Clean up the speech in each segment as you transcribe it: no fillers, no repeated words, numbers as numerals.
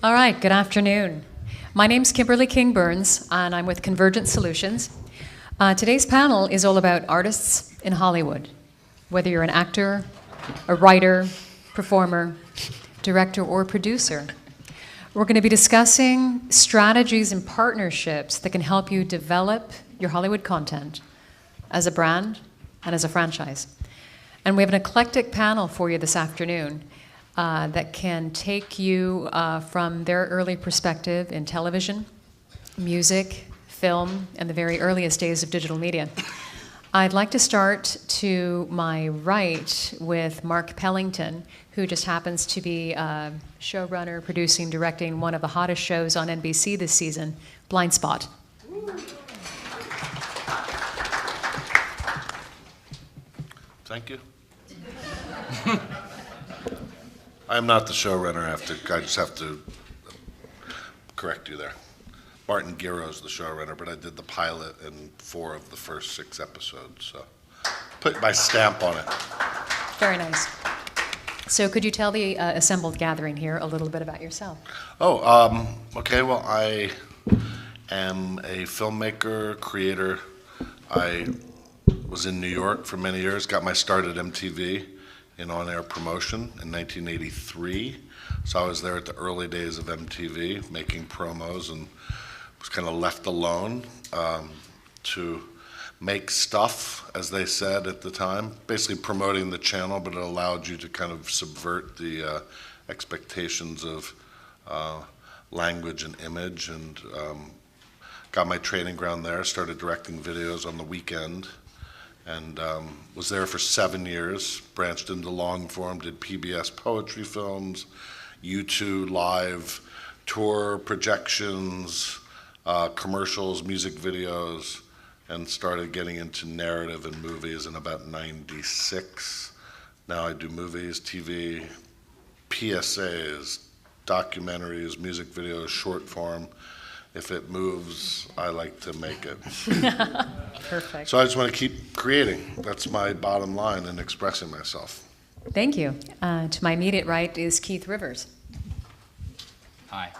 All right, good afternoon. My name's Kimberly King Burns, and I'm with Convergent Solutions. Today's panel is all about artists in Hollywood, whether you're an actor, a writer, performer, director, or producer. We're going to be discussing strategies and partnerships that can help you develop your Hollywood content as a brand and as a franchise. And we have an eclectic panel for you this afternoon that can take you from their early perspective in television, music, film, and the very earliest days of digital media. I'd like to start to my right with Mark Pellington, who just happens to be a showrunner, producing, directing one of the hottest shows on NBC this season, Blind Spot. Thank you. I'm not the showrunner. I just have to correct you there. Martin Giro's the showrunner, but I did the pilot and 4 of the first 6 episodes, so put my stamp on it. Very nice. So could you tell the assembled gathering here a little bit about yourself? Okay, well, I am a filmmaker, creator. I was in New York for many years, got my start at MTV in on-air promotion in 1983. So I was there at the early days of MTV, making promos, and was kind of left alone to make stuff, as they said at the time, basically promoting the channel, but it allowed you to kind of subvert the expectations of language and image, and got my training ground there, started directing videos on the weekend, and was there for 7 years, branched into long form, did PBS poetry films, U2 live tour projections, commercials, music videos, and started getting into narrative and movies in about 96. Now I do movies, TV, PSAs, documentaries, music videos, short form. If it moves, I like to make it. Perfect. So I just want to keep creating. That's my bottom line in expressing myself. Thank you. To my immediate right is Keith Rivers. Hi.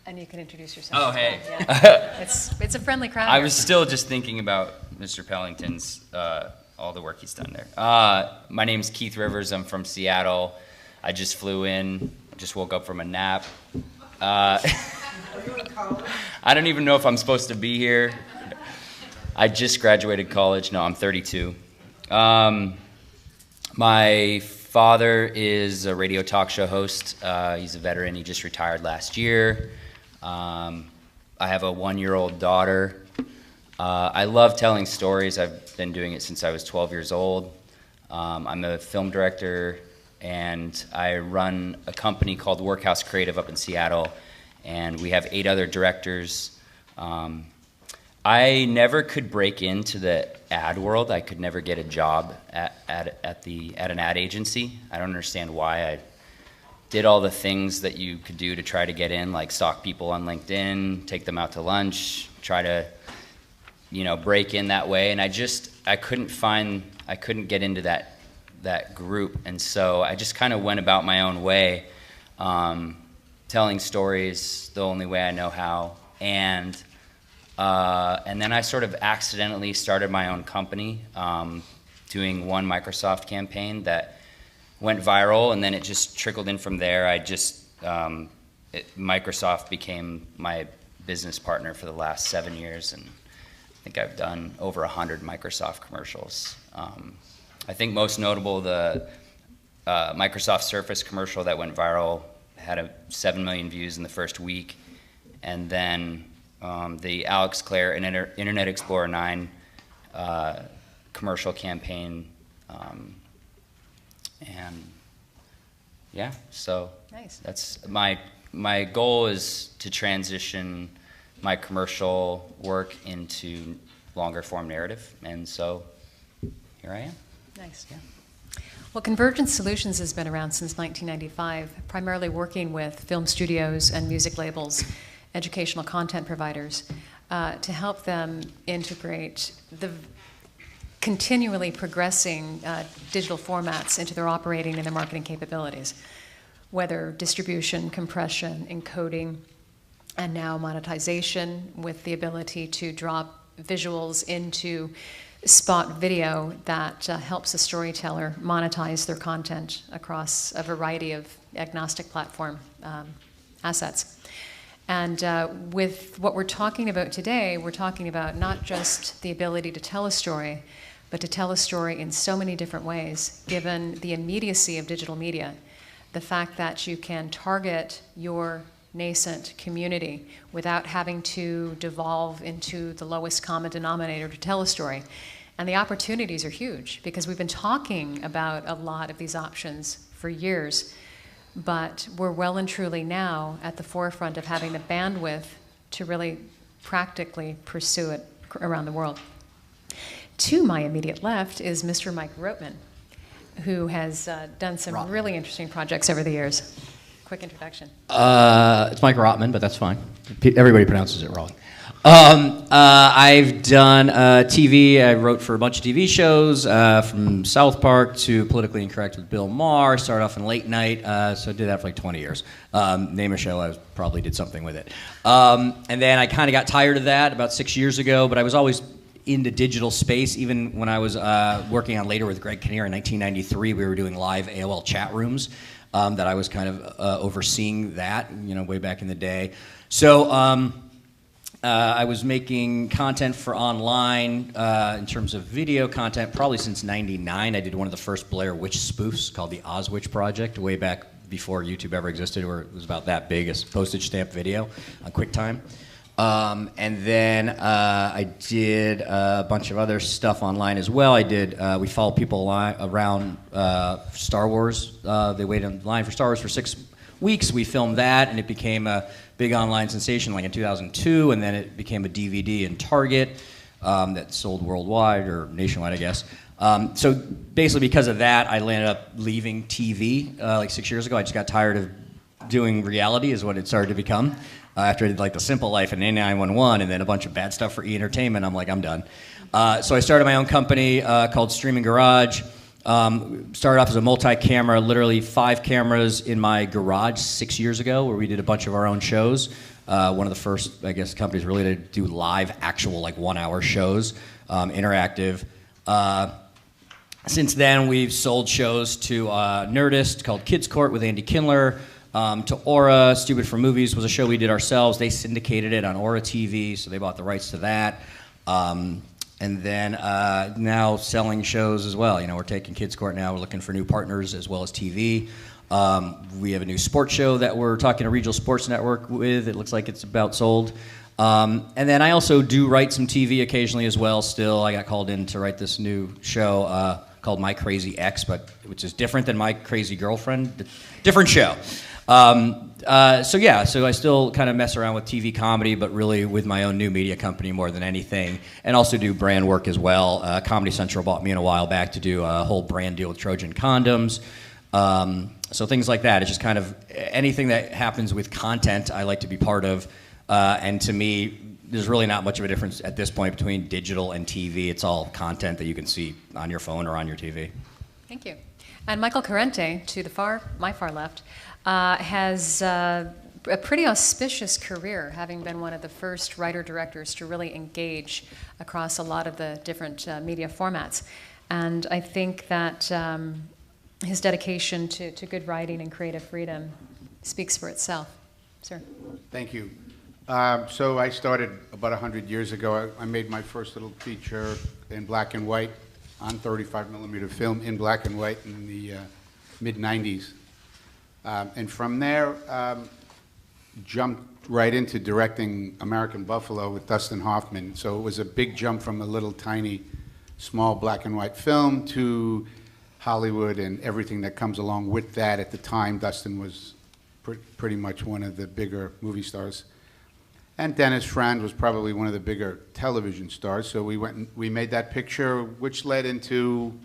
And you can introduce yourself. Oh, as hey. well. Yeah. It's a friendly crowd. I here. was still just thinking about Mr. Pellington's, all the work he's done there. My name's Keith Rivers. I'm from Seattle. I just flew in, just woke up from a nap. Are you in college? I don't even know if I'm supposed to be here. I just graduated college. No, I'm 32. My father is a radio talk show host. He's a veteran. He just retired last year. I have a 1-year-old daughter. I love telling stories. I've been doing it since I was 12 years old. I'm a film director, and I run a company called Workhouse Creative up in Seattle, and we have 8 other directors. I never could break into the ad world. I could never get a job at an ad agency. I don't understand why. I did all the things that you could do to try to get in, like stalk people on LinkedIn, take them out to lunch, try to, break in that way. And I couldn't get into that group. And so I just kind of went about my own way, telling stories the only way I know how. And then I sort of accidentally started my own company, doing one Microsoft campaign that went viral, and then it just trickled in from there. Microsoft became my business partner for the last 7 years, and I think I've done over 100 Microsoft commercials. I think most notable, the Microsoft Surface commercial that went viral had 7 million views in the first week, and then the Alex Clare and Internet Explorer 9 commercial campaign, and yeah, so nice. That's my goal is to transition my commercial work into longer form narrative, and so here I am. Nice. Yeah. Well, Convergent Solutions has been around since 1995, primarily working with film studios and music labels, educational content providers, to help them integrate continually progressing digital formats into their operating and their marketing capabilities, whether distribution, compression, encoding, and now monetization with the ability to drop visuals into spot video that helps a storyteller monetize their content across a variety of agnostic platform assets. And with what we're talking about today, we're talking about not just the ability to tell a story, but to tell a story in so many different ways, given the immediacy of digital media, the fact that you can target your nascent community without having to devolve into the lowest common denominator to tell a story. And the opportunities are huge because we've been talking about a lot of these options for years, but we're well and truly now at the forefront of having the bandwidth to really practically pursue it around the world. To my immediate left is Mr. Mike Rotman, who has done some really interesting projects over the years. Quick introduction. It's Mike Rotman, but that's fine. Everybody pronounces it wrong. I've done TV. I wrote for a bunch of TV shows, from South Park to Politically Incorrect with Bill Maher. Started off in late night, so I did that for like 20 years. Name a show, I probably did something with it. And then I kind of got tired of that about 6 years ago, but I was always into digital space. Even when I was working on Later with Greg Kinnear in 1993, we were doing live AOL chat rooms. That I was kind of overseeing that, way back in the day. So I was making content for online in terms of video content probably since '99. I did one of the first Blair Witch spoofs called the Ozwitch Project way back before YouTube ever existed, where it was about that big, as postage stamp video on QuickTime. And then I did a bunch of other stuff online as well. We followed people around Star Wars. They waited in line for Star Wars for 6 weeks. We filmed that, and it became a big online sensation like in 2002, and then it became a DVD in Target that sold worldwide, or nationwide, I guess. So basically because of that, I landed up leaving TV like 6 years ago. I just got tired of doing reality is what it started to become. After I did like The Simple Life and A911 and then a bunch of bad stuff for E! Entertainment, I'm like, I'm done. So I started my own company called Streaming Garage. Started off as a multi-camera, literally 5 cameras in my garage 6 years ago, where we did a bunch of our own shows. One of the first, I guess, companies really to do live, actual, like 1-hour shows, interactive. Since then, we've sold shows to Nerdist called Kids Court with Andy Kindler. To Aura, Stupid for Movies was a show we did ourselves. They syndicated it on Aura TV, so they bought the rights to that. And then now selling shows as well. We're taking Kids Court now. We're looking for new partners as well as TV. We have a new sports show that we're talking to Regional Sports Network with. It looks like it's about sold. And then I also do write some TV occasionally as well still. I got called in to write this new show called My Crazy Ex, which is different than My Crazy Girlfriend. Different show. So I still kind of mess around with TV comedy, but really with my own new media company more than anything, and also do brand work as well. Comedy Central bought me in a while back to do a whole brand deal with Trojan Condoms. So things like that. It's just kind of anything that happens with content I like to be part of, and to me, there's really not much of a difference at this point between digital and TV. It's all content that you can see on your phone or on your TV. Thank you. And Michael Carente, to my far left, has a pretty auspicious career, having been one of the first writer-directors to really engage across a lot of the different media formats. And I think that his dedication to good writing and creative freedom speaks for itself. Sir. Thank you. So I started about 100 years ago. I made my first little feature in black and white on 35mm film in black and white in the mid-90s. And from there, jumped right into directing American Buffalo with Dustin Hoffman. So it was a big jump from a little tiny, small black and white film to Hollywood and everything that comes along with that. At the time, Dustin was pretty much one of the bigger movie stars. And Dennis Frand was probably one of the bigger television stars. So we made that picture, which led into,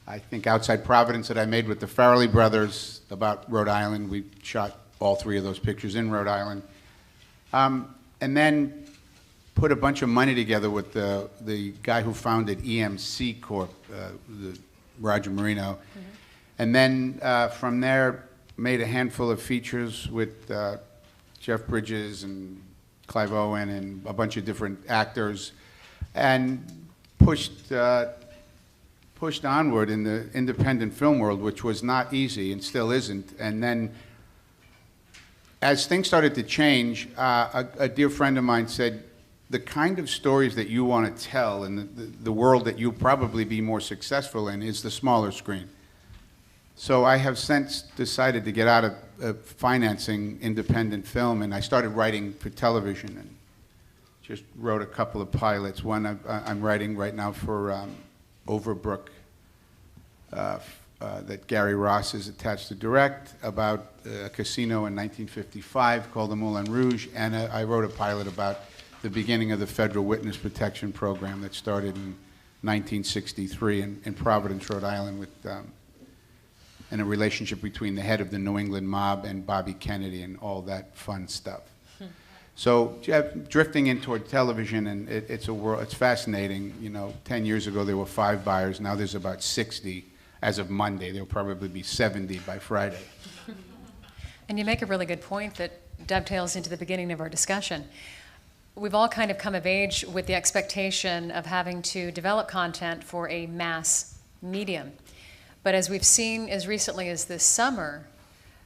I think, Outside Providence that I made with the Farrelly brothers about Rhode Island. We shot all 3 of those pictures in Rhode Island. And then put a bunch of money together with the guy who founded EMC Corp, Roger Marino. And then from there, made a handful of features with Jeff Bridges and Clive Owen and a bunch of different actors, and pushed onward in the independent film world, which was not easy and still isn't. And then as things started to change, a dear friend of mine said, the kind of stories that you want to tell and the world that you'll probably be more successful in is the smaller screen. So I have since decided to get out of financing independent film, and I started writing for television and just wrote a couple of pilots. One I'm writing right now for Overbrook that Gary Ross is attached to direct, about a casino in 1955 called the Moulin Rouge, and I wrote a pilot about the beginning of the Federal Witness Protection Program that started in 1963 in Providence, Rhode Island, with and a relationship between the head of the New England mob and Bobby Kennedy and all that fun stuff. So drifting in toward television, and it's a world, it's fascinating. You know, 10 years ago there were 5 buyers, now there's about 60. As of Monday, there'll probably be 70 by Friday. And you make a really good point that dovetails into the beginning of our discussion. We've all kind of come of age with the expectation of having to develop content for a mass medium. But as we've seen as recently as this summer,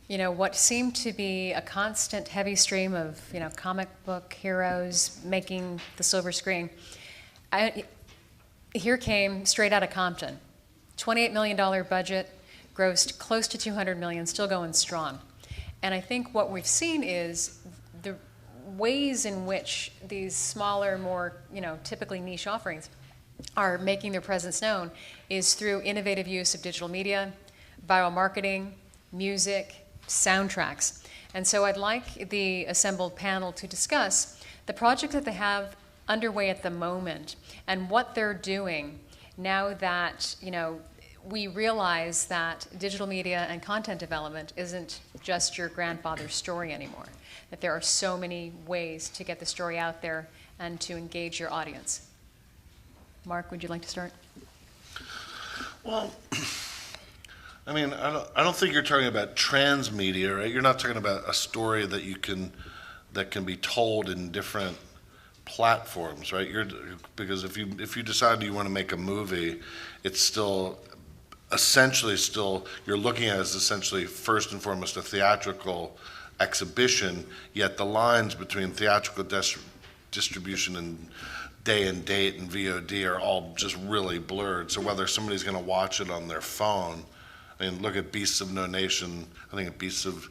you know, what seemed to be a constant heavy stream of, you know, comic book heroes making the silver screen, here came straight out of Compton. $28 million budget, grossed close to $200 million, still going strong. And I think what we've seen is the ways in which these smaller, more, you know, typically niche offerings are making their presence known is through innovative use of digital media, viral marketing, music, soundtracks. And so I'd like the assembled panel to discuss the project that they have underway at the moment and what they're doing now that, you know, we realize that digital media and content development isn't just your grandfather's story anymore, that there are so many ways to get the story out there and to engage your audience. Mark, would you like to start? Well, I mean, I don't think you're talking about transmedia, right? You're not talking about a story that can be told in different platforms, right? Because if you decide you want to make a movie, it's still essentially you're looking at it as essentially first and foremost a theatrical exhibition, yet the lines between theatrical distribution and day and date and VOD are all just really blurred. So whether somebody's going to watch it on their phone, I mean, look at Beasts of No Nation. I think at Beasts of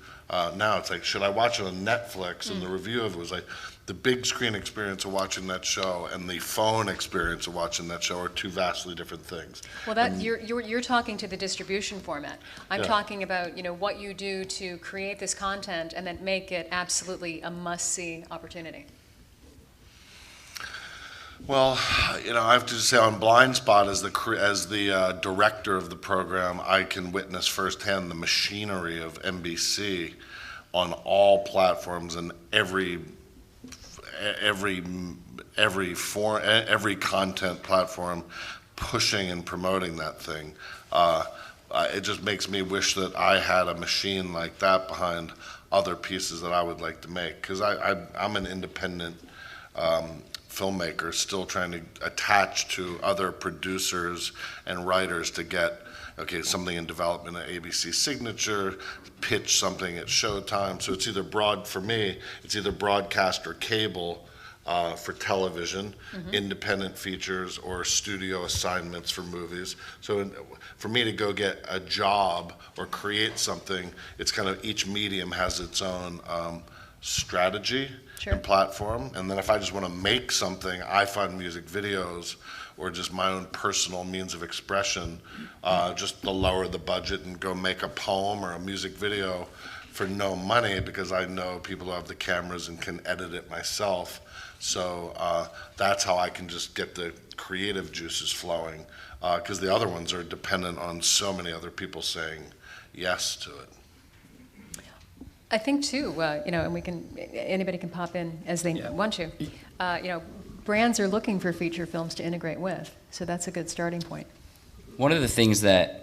now it's like, should I watch it on Netflix? And the review of it was like, the big screen experience of watching that show and the phone experience of watching that show are two vastly different things. Well, you're talking to the distribution format. I'm talking about, you know, what you do to create this content and then make it absolutely a must-see opportunity. Well, you know, I have to say on Blind Spot, as the director of the program, I can witness firsthand the machinery of NBC on all platforms and every content platform pushing and promoting that thing. It just makes me wish that I had a machine like that behind other pieces that I would like to make, because I'm an independent filmmaker still trying to attach to other producers and writers to get something in development at ABC Signature, pitch something at Showtime. So it's either broadcast or cable for television, independent features or studio assignments for movies. So for me to go get a job or create something, it's kind of each medium has its own strategy and platform. And then if I just want to make something, I find music videos or just my own personal means of expression, just to lower the budget and go make a poem or a music video for no money, because I know people who have the cameras and can edit it myself. So that's how I can just get the creative juices flowing, because the other ones are dependent on so many other people saying yes to it. I think too, you know, and anybody can pop in as they want to. You know, brands are looking for feature films to integrate with. So that's a good starting point. One of the things that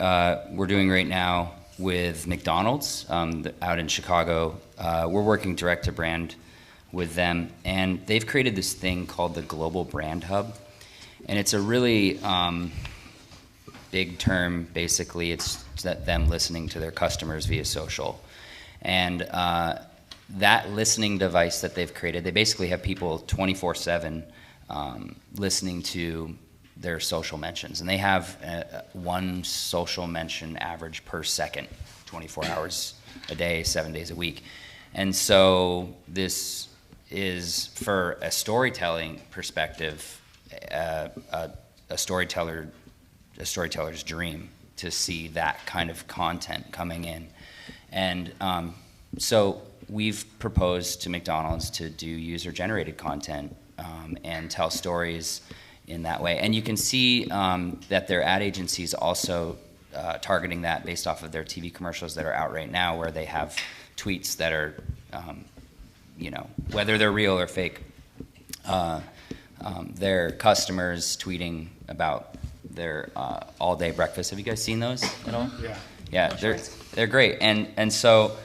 we're doing right now with McDonald's out in Chicago, we're working direct to brand with them, and they've created this thing called the Global Brand Hub, and it's a really big term. Basically, it's that them listening to their customers via social, and that listening device that they've created, they basically have people 24/7 listening to their social mentions, and they have one social mention average per second, 24 hours a day, 7 days a week. And so this is, for a storytelling perspective, a storyteller's dream to see that kind of content coming in. And so we've proposed to McDonald's to do user-generated content and tell stories in that way. And you can see that their ad agency is also targeting that based off of their TV commercials that are out right now, where they have tweets that are, whether they're real or fake, their customers tweeting about their all-day breakfast. Have you guys seen those at all? Yeah. Yeah, they're great. And so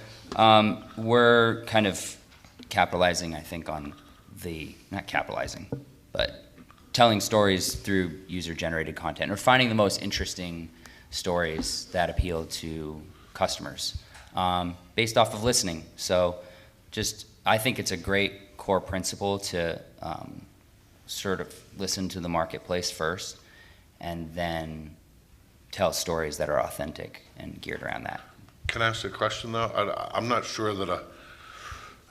we're kind of capitalizing, I think, on not capitalizing, but telling stories through user-generated content, or finding the most interesting stories that appeal to customers based off of listening. So I think it's a great core principle to sort of listen to the marketplace first and then tell stories that are authentic and geared around that. Can I ask a question, though? I'm not sure that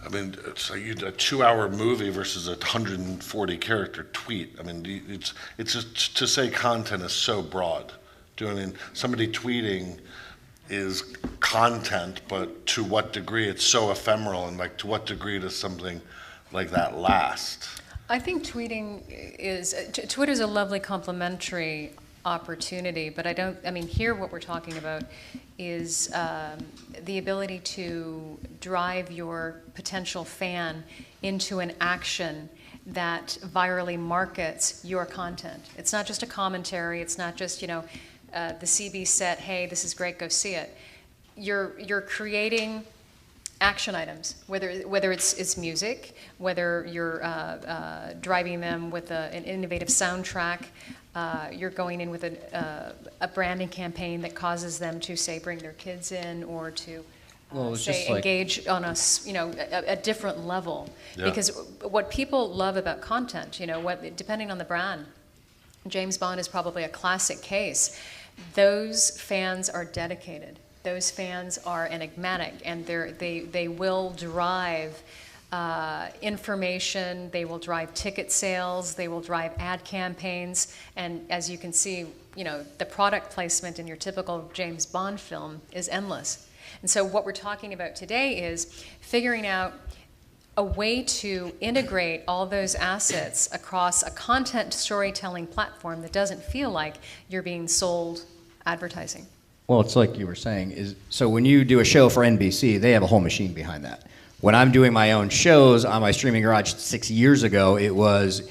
it's like a 2-hour movie versus a 140-character tweet. I mean, it's just to say content is so broad. Do you know what I mean? Somebody tweeting is content, but to what degree? It's so ephemeral, and like, to what degree does something like that last? I think Twitter's a lovely complementary opportunity, but here what we're talking about is the ability to drive your potential fan into an action that virally markets your content. It's not just a commentary, it's not just, the CB set, hey, this is great, go see it. You're creating action items, whether it's music, whether you're driving them with an innovative soundtrack, you're going in with a branding campaign that causes them to, say, bring their kids in, or to engage on a different level. Yeah. Because what people love about content, depending on the brand, James Bond is probably a classic case. Those fans are dedicated. Those fans are enigmatic, and they will drive information, they will drive ticket sales, they will drive ad campaigns, and as you can see, the product placement in your typical James Bond film is endless. And so what we're talking about today is figuring out a way to integrate all those assets across a content storytelling platform that doesn't feel like you're being sold advertising. Well, it's like you were saying, so when you do a show for NBC, they have a whole machine behind that. When I'm doing my own shows on my streaming garage 6 years ago, it was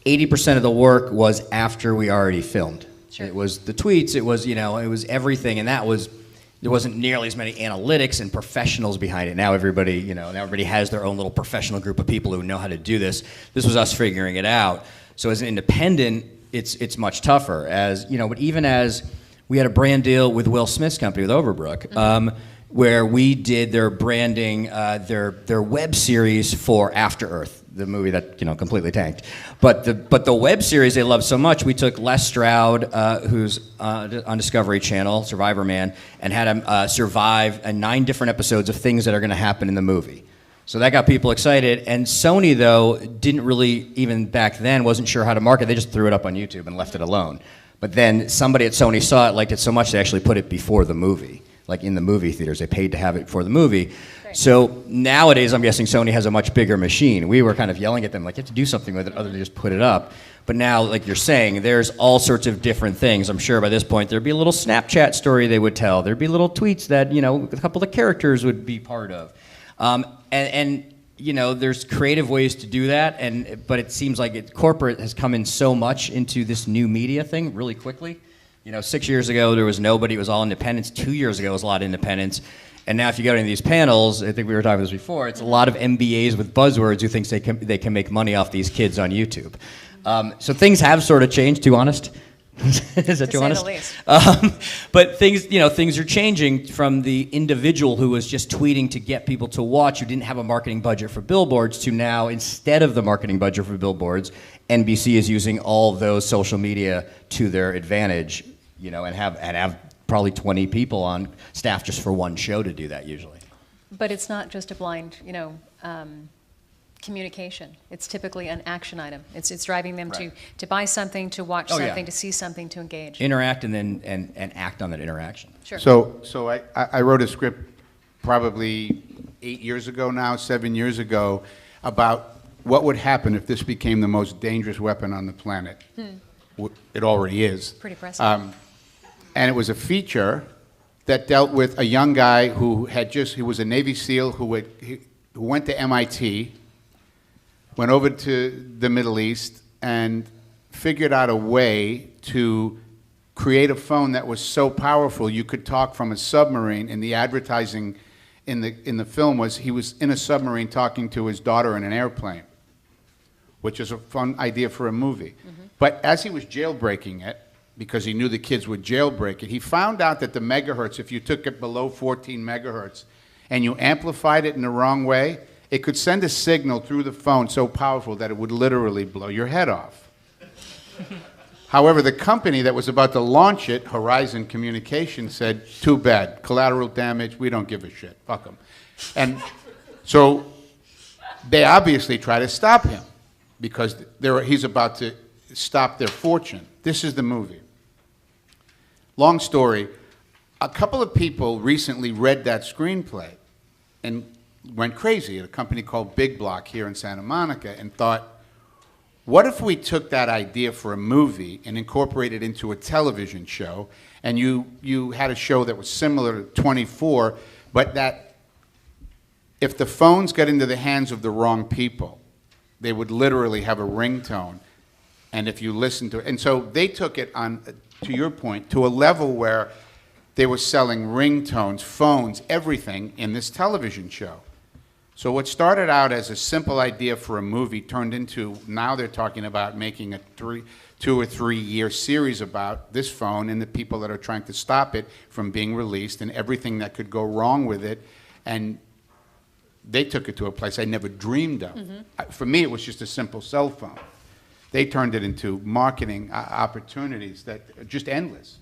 80% of the work was after we already filmed. Sure. It was the tweets, it was everything, and there wasn't nearly as many analytics and professionals behind it. Now everybody has their own little professional group of people who know how to do this. This was us figuring it out. So as an independent, it's much tougher. But even as we had a brand deal with Will Smith's company, with Overbrook, where we did their branding, their web series for After Earth, the movie that completely tanked. But the web series they loved so much, we took Les Stroud, who's on Discovery Channel, Survivor Man, and had him survive 9 different episodes of things that are going to happen in the movie. So that got people excited. And Sony, though, didn't really, even back then, wasn't sure how to market. They just threw it up on YouTube and left it alone. But then somebody at Sony saw it, liked it so much, they actually put it before the movie. Like in the movie theaters, they paid to have it before the movie. Right. So nowadays, I'm guessing Sony has a much bigger machine. We were kind of yelling at them, like, you have to do something with it other than just put it up. But now, like you're saying, there's all sorts of different things. I'm sure by this point, there'd be a little Snapchat story they would tell. There'd be little tweets that, a couple of characters would be part of. And you know, there's creative ways to do that, but it seems like corporate has come in so much into this new media thing really quickly. You know, 6 years ago there was nobody; it was all independents. 2 years ago it was a lot of independents, and now if you go to these panels, I think we were talking about this before. It's a lot of MBAs with buzzwords who thinks they can make money off these kids on YouTube. So things have sort of changed. Too honest. Is that too honest? To say the least. But things are changing from the individual who was just tweeting to get people to watch, who didn't have a marketing budget for billboards, to now, instead of the marketing budget for billboards, NBC is using all those social media to their advantage, you know, and have probably 20 people on staff just for one show to do that usually. But it's not just a blind, communication. It's typically an action item. It's driving them Right. to buy something, to watch Oh, yeah. something, to see something, to engage. Interact and then and act on that interaction. Sure. So I wrote a script probably 8 years ago now, 7 years ago, about what would happen if this became the most dangerous weapon on the planet. It already is. Pretty impressive. And it was a feature that dealt with a young guy who was a Navy SEAL who went to MIT, went over to the Middle East, and figured out a way to create a phone that was so powerful you could talk from a submarine. And the advertising in the film was he was in a submarine talking to his daughter in an airplane, which is a fun idea for a movie. But as he was jailbreaking it, because he knew the kids would jailbreak it, he found out that the megahertz, if you took it below 14 megahertz and you amplified it in the wrong way, it could send a signal through the phone so powerful that it would literally blow your head off. However, the company that was about to launch it, Horizon Communications, said, too bad, collateral damage, we don't give a shit, fuck them. And so they obviously try to stop him because he's about to stop their fortune. This is the movie. Long story, a couple of people recently read that screenplay and went crazy at a company called Big Block here in Santa Monica and thought, what if we took that idea for a movie and incorporated it into a television show, and you had a show that was similar to 24, but that if the phones got into the hands of the wrong people, they would literally have a ringtone. And if you listen to it, and so they took it on, to your point, to a level where they were selling ringtones, phones, everything in this television show. So what started out as a simple idea for a movie turned into, now they're talking about making a 2 or 3 year series about this phone and the people that are trying to stop it from being released and everything that could go wrong with it. And they took it to a place I never dreamed of. For me, it was just a simple cell phone. They turned it into marketing opportunities that are just endless.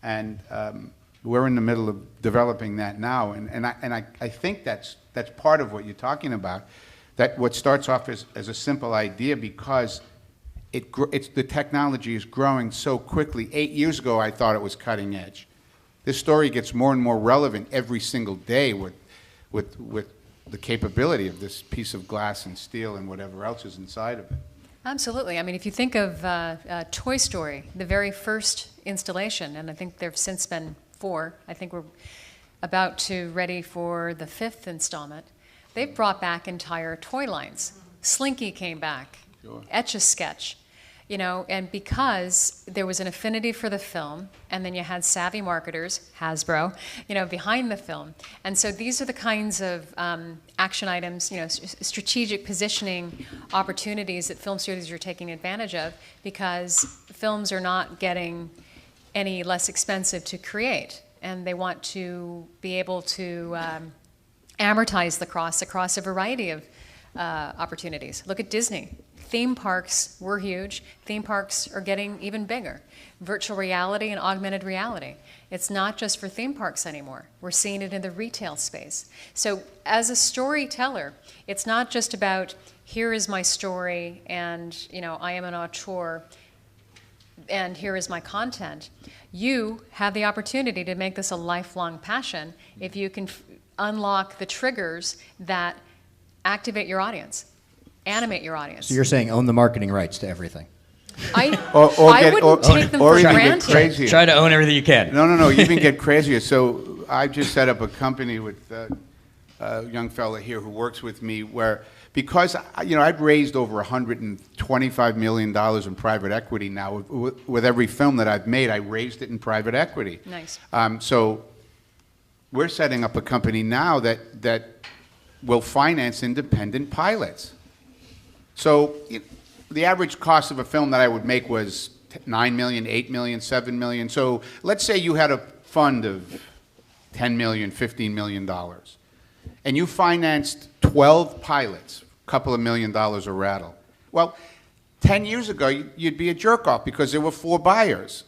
And we're in the middle of developing that now. And I think that's part of what you're talking about, that what starts off as a simple idea because the technology is growing so quickly. 8 years ago, I thought it was cutting edge. This story gets more and more relevant every single day with the capability of this piece of glass and steel and whatever else is inside of it. Absolutely. I mean, if you think of Toy Story, the very first installation, and I think there have since been 4. I think we're about to ready for the 5th installment. They've brought back entire toy lines. Slinky came back, Sure. Etch-a-Sketch, and because there was an affinity for the film, and then you had savvy marketers, Hasbro, behind the film. And so these are the kinds of action items, strategic positioning opportunities that film studios are taking advantage of because films are not getting any less expensive to create. And they want to be able to amortize the costs across a variety of opportunities. Look at Disney. Theme parks were huge. Theme parks are getting even bigger. Virtual reality and augmented reality. It's not just for theme parks anymore. We're seeing it in the retail space. So as a storyteller, it's not just about, here is my story and, I am an auteur and here is my content. You have the opportunity to make this a lifelong passion if you can unlock the triggers that activate your audience, animate your audience. So you're saying own the marketing rights to everything. I Get- wouldn't take them or for even get granted. crazier. Try to own everything you can. No, you even get crazier. So I just set up a company with a young fella here who works with me, where because I've raised over $125 million in private equity now. With every film that I've made, I raised it in private equity. Nice. So we're setting up a company now that will finance independent pilots. So the average cost of a film that I would make was $9 million, $8 million, $7 million. So let's say you had a fund of $10 million, $15 million, and you financed 12 pilots, a couple of $1 million a rattle. Well, 10 years ago, you'd be a jerk-off because there were 4 buyers.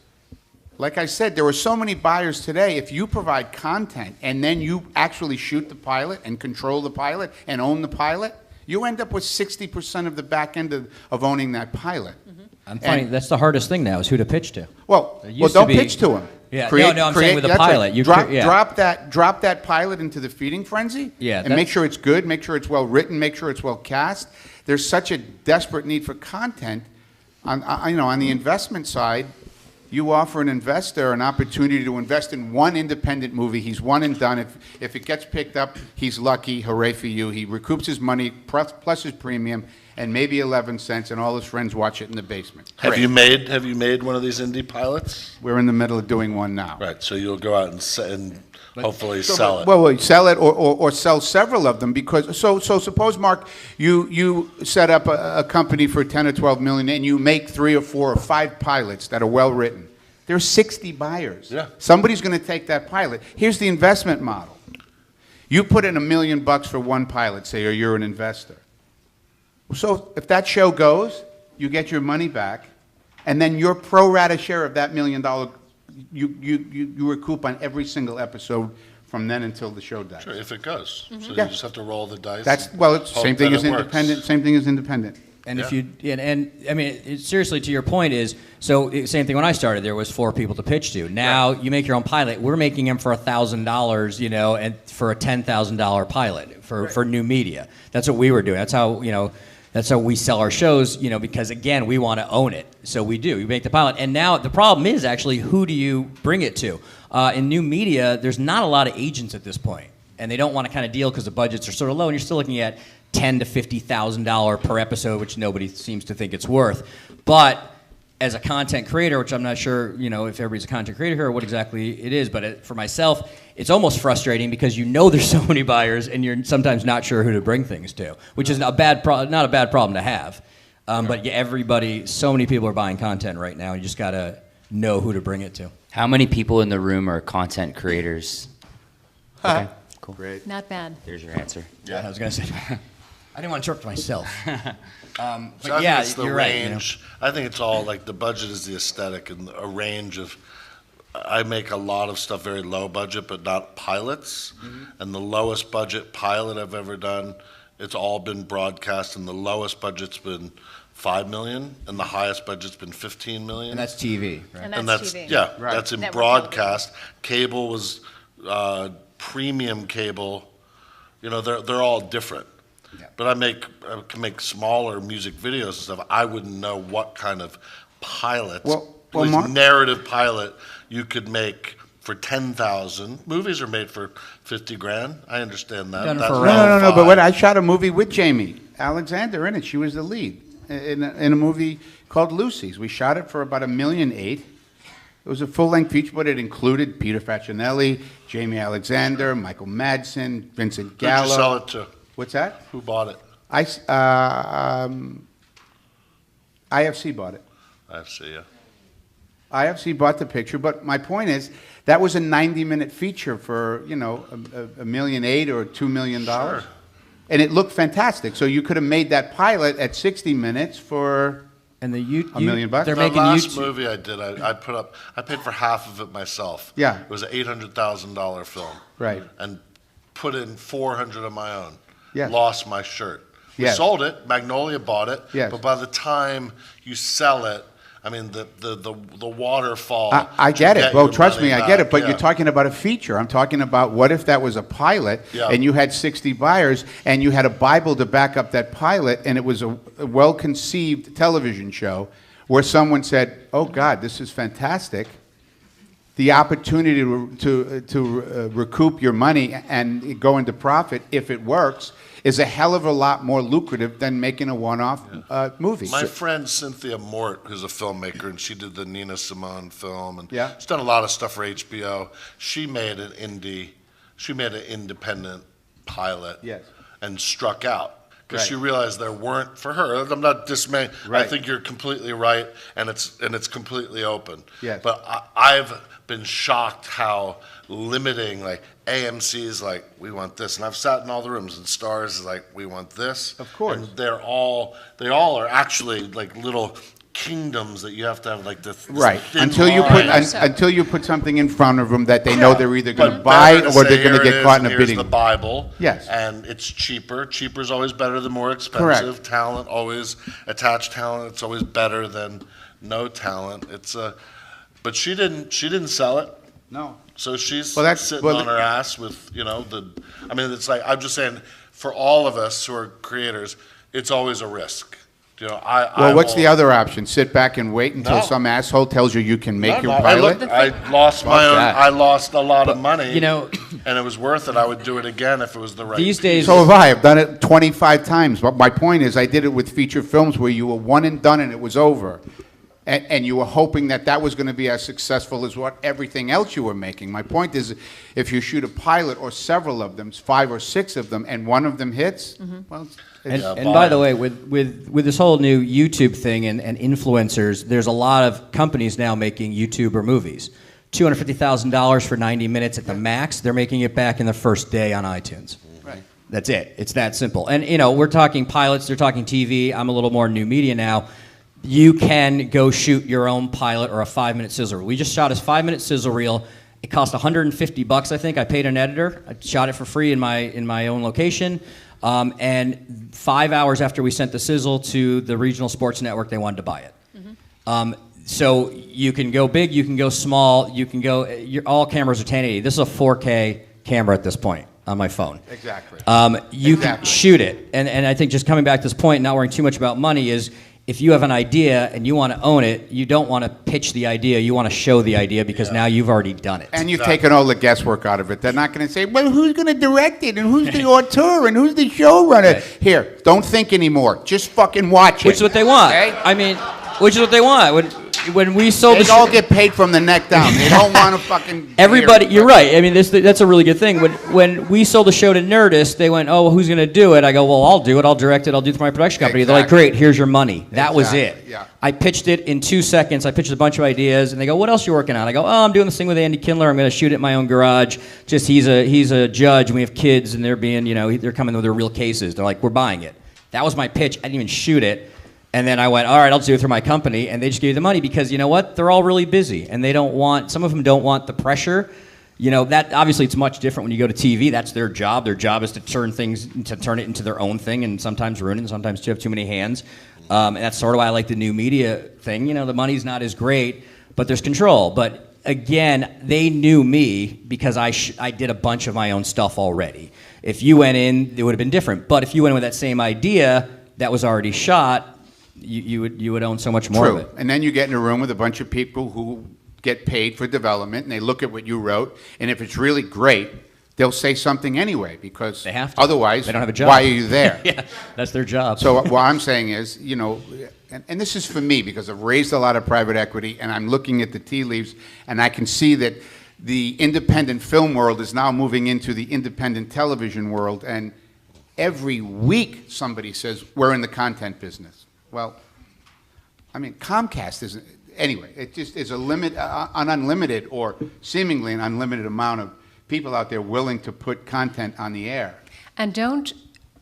Like I said, there are so many buyers today. If you provide content and then you actually shoot the pilot and control the pilot and own the pilot, you end up with 60% of the back end of owning that pilot. I'm finding that's the hardest thing now is who to pitch to. Well, It used don't to be- pitch to him. Yeah, no, I'm saying with a that's right. pilot. Drop that pilot into the feeding frenzy. Yeah, and make sure it's good. Make sure it's well written. Make sure it's well cast. There's such a desperate need for content. On the investment side, you offer an investor an opportunity to invest in one independent movie. He's one and done. If it gets picked up, he's lucky. Hooray for you. He recoups his money plus his premium and maybe 11 cents, and all his friends watch it in the basement. Have you made one of these indie pilots? We're in the middle of doing one now. Right, so you'll go out and hopefully sell it. Well, sell it or sell several of them because so suppose, Mark, you set up a company for 10 or 12 million and you make 3 or 4 or 5 pilots that are well written. There's 60 buyers. Yeah. Somebody's going to take that pilot. Here's the investment model. You put in $1 million for one pilot, say, or you're an investor. So if that show goes, you get your money back, and then your pro rata share of that $1 million, you recoup on every single episode from then until the show dies. Sure, if it goes. So Yeah. you just have to roll the dice. It's hope same thing that as it works. independent. Same thing as independent. And Yeah. if you and I mean seriously, to your point is same thing when I started. There was 4 people to pitch to. Now you make your own pilot. We're making them for $1,000, and for a $10,000 pilot for new media. That's what we were doing. That's how That's how we sell our shows, because again, we want to own it. So we do. You make the pilot. And now the problem is actually who do you bring it to? In new media, there's not a lot of agents at this point, and they don't want to kind of deal because the budgets are sort of low, and you're still looking at $10,000 to $50,000 per episode, which nobody seems to think it's worth. But as a content creator, which I'm not sure, if everybody's a content creator here or what exactly it is, but for myself, it's almost frustrating because there's so many buyers and you're sometimes not sure who to bring things to, which is not a bad problem to have. But yeah, so many people are buying content right now. You just got to know who to bring it to. How many people in the room are content creators? Okay, cool. Great. Not bad. There's your answer. Yeah, I was going to say. I didn't want to interrupt myself. But So I yeah, think it's the you're range. I think it's all like the budget is the aesthetic and a range of. I make a lot of stuff very low budget, but not pilots. And the lowest budget pilot I've ever done, it's all been broadcast, and the lowest budget's been $5 million, and the highest budget's been $15 million. And that's TV, right? And that's TV. Yeah, Right. that's in Network broadcast. Cable was premium cable. They're all different. Yeah. But I can make smaller music videos and stuff. I wouldn't know what kind of pilot, Well, at least Mark- narrative pilot, you could make for 10,000. Movies are made for 50 grand. I understand that. Done That's for all No. But fine. I shot a movie with Jamie Alexander in it. She was the lead in a movie called Lucy's. We shot it for about $1.8 million. It was a full-length feature, but it included Peter Facinelli, Jamie Alexander, Michael Madsen, Vincent Gallo. Who'd you sell it to? What's that? Who bought it? IFC bought it. I see you. IFC bought the picture, but my point is that was a 90-minute feature for $1.8 million or $2 million, Sure. and it looked fantastic. So you could have made that pilot at 60 minutes for. And $1 million bucks? They're The making last YouTube. movie I did, I paid for half of it myself. Yeah. It was an $800,000 film. Right. And put in 400 of my own. Yes. Lost my shirt. We Yes. sold it. Magnolia bought it. Yes. But by the time you sell it, I mean the waterfall. I to get it. Well, your trust money me, I get back, it. But yeah. you're talking about a feature. I'm talking about what if that was a pilot Yeah. and you had 60 buyers and you had a Bible to back up that pilot and it was a well-conceived television show where someone said, "Oh God, this is fantastic. the opportunity to recoup your money and go into profit, if it works, is a hell of a lot more lucrative than making a one-off movie. My friend Cynthia Mort, who's a filmmaker, and she did the Nina Simone film, and Yeah. she's done a lot of stuff for HBO. She made an independent pilot, Yes. and struck out because Right. she realized there weren't for her. I'm not dismaying. I Right. think you're completely right, and it's completely open. Yes. But I've been shocked how limiting, like AMC is like, we want this, and I've sat in all the rooms, and Stars is like, we want this. Of course. And they all are actually like little kingdoms that you have to have like this Right, thin until you line. put, until you put something in front of them that they know they're either gonna But buy better to or say, they're gonna "Here it get is, caught in and a here's bidding. the Bible. Yes. And it's cheaper. Cheaper is always better than more expensive. Correct. Talent, always attached talent. It's always better than no talent. But she didn't sell it. No. So she's Well, that's- sitting well, on her ass with, I mean, it's like, I'm just saying, for all of us who are creators, it's always a risk. Well, what's the other option? Sit back and wait until No. some asshole tells you you can make No, your no, pilot? I lost my own, that. I lost a lot of money. you know- and it was worth it. I would do it again if it was the right. These days, So have I. I've done it 25 times. But my point is, I did it with feature films where you were one and done and it was over. And you were hoping that that was going to be as successful as what everything else you were making. My point is, if you shoot a pilot or several of them, 5 or 6 of them, and one of them hits, well, And, Yeah, and by the volume. way, with this whole new YouTube thing and influencers, there's a lot of companies now making YouTuber movies. $250,000 for 90 minutes at the max. They're making it back in the first day on iTunes. Right. That's it. It's that simple. And we're talking pilots. They're talking TV. I'm a little more new media now. You can go shoot your own pilot or a 5-minute sizzle reel. We just shot his 5-minute sizzle reel. It cost $150, I think. I paid an editor. I shot it for free in my own location. And 5 hours after we sent the sizzle to the regional sports network, they wanted to buy it. So you can go big, you can go small, you can go. All cameras are 1080. This is a 4K camera at this point on my phone. Exactly. You can Exactly. shoot it, and I think just coming back to this point, not worrying too much about money is. If you have an idea and you want to own it, you don't want to pitch the idea. You want to show the idea because now you've already done it. And you've taken all the guesswork out of it. They're not going to say, well, who's going to direct it? And who's the auteur? And who's the showrunner? Right. Here, don't think anymore. Just fucking watch it. Which is what they want. Okay? I mean, which is what they want. When we sold They the all show, get paid from the neck down. They don't want to fucking... everybody, hear you're right. I mean, that's a really good thing. When we sold the show to Nerdist, they went, "Oh, well, who's going to do it?" I go, "Well, I'll do it. I'll direct it. I'll do it for my production company." They're like, Exactly. "Great, here's your money." That was it. Exactly, yeah. I pitched it in 2 seconds. I pitched a bunch of ideas, and they go, "What else you working on?" I go, "Oh, I'm doing this thing with Andy Kindler. I'm going to shoot it in my own garage. Just he's a judge, and we have kids, and they're being, they're coming with their real cases. They're like, we're buying it." That was my pitch. I didn't even shoot it. And then I went, all right, I'll do it through my company. And they just gave you the money because you know what? They're all really busy. And some of them don't want the pressure. That obviously it's much different when you go to TV. That's their job. Their job is to turn it into their own thing and sometimes ruin it and sometimes you have too many hands. And that's sort of why I like the new media thing. The money's not as great, but there's control. But again, they knew me because I did a bunch of my own stuff already. If you went in, it would have been different. But if you went in with that same idea that was already shot, you would own so much more of True. it. And then you get in a room with a bunch of people who get paid for development, and they look at what you wrote, and if it's really great, they'll say something anyway, because They have to. otherwise, They don't have a job. why are you there? Yeah, that's their job. So what I'm saying is, and this is for me, because I've raised a lot of private equity, and I'm looking at the tea leaves, and I can see that the independent film world is now moving into the independent television world, and every week somebody says, we're in the content business. Well, I mean, Comcast isn't, anyway, it just is an unlimited or seemingly an unlimited amount of people out there willing to put content on the air. And don't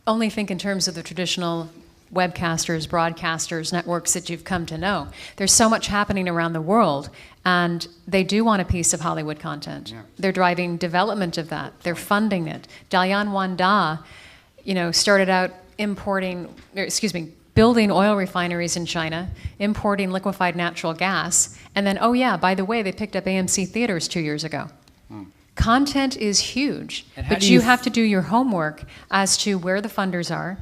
only think in terms of the traditional webcasters, broadcasters, networks that you've come to know. There's so much happening around the world, and they do want a piece of Hollywood content. Yeah. They're driving development of that. They're funding it. Dalian Wanda, started out building oil refineries in China, importing liquefied natural gas, and then, oh yeah, by the way, they picked up AMC theaters 2 years ago. Content is huge, And how but do you you have to do your homework as to where the funders are.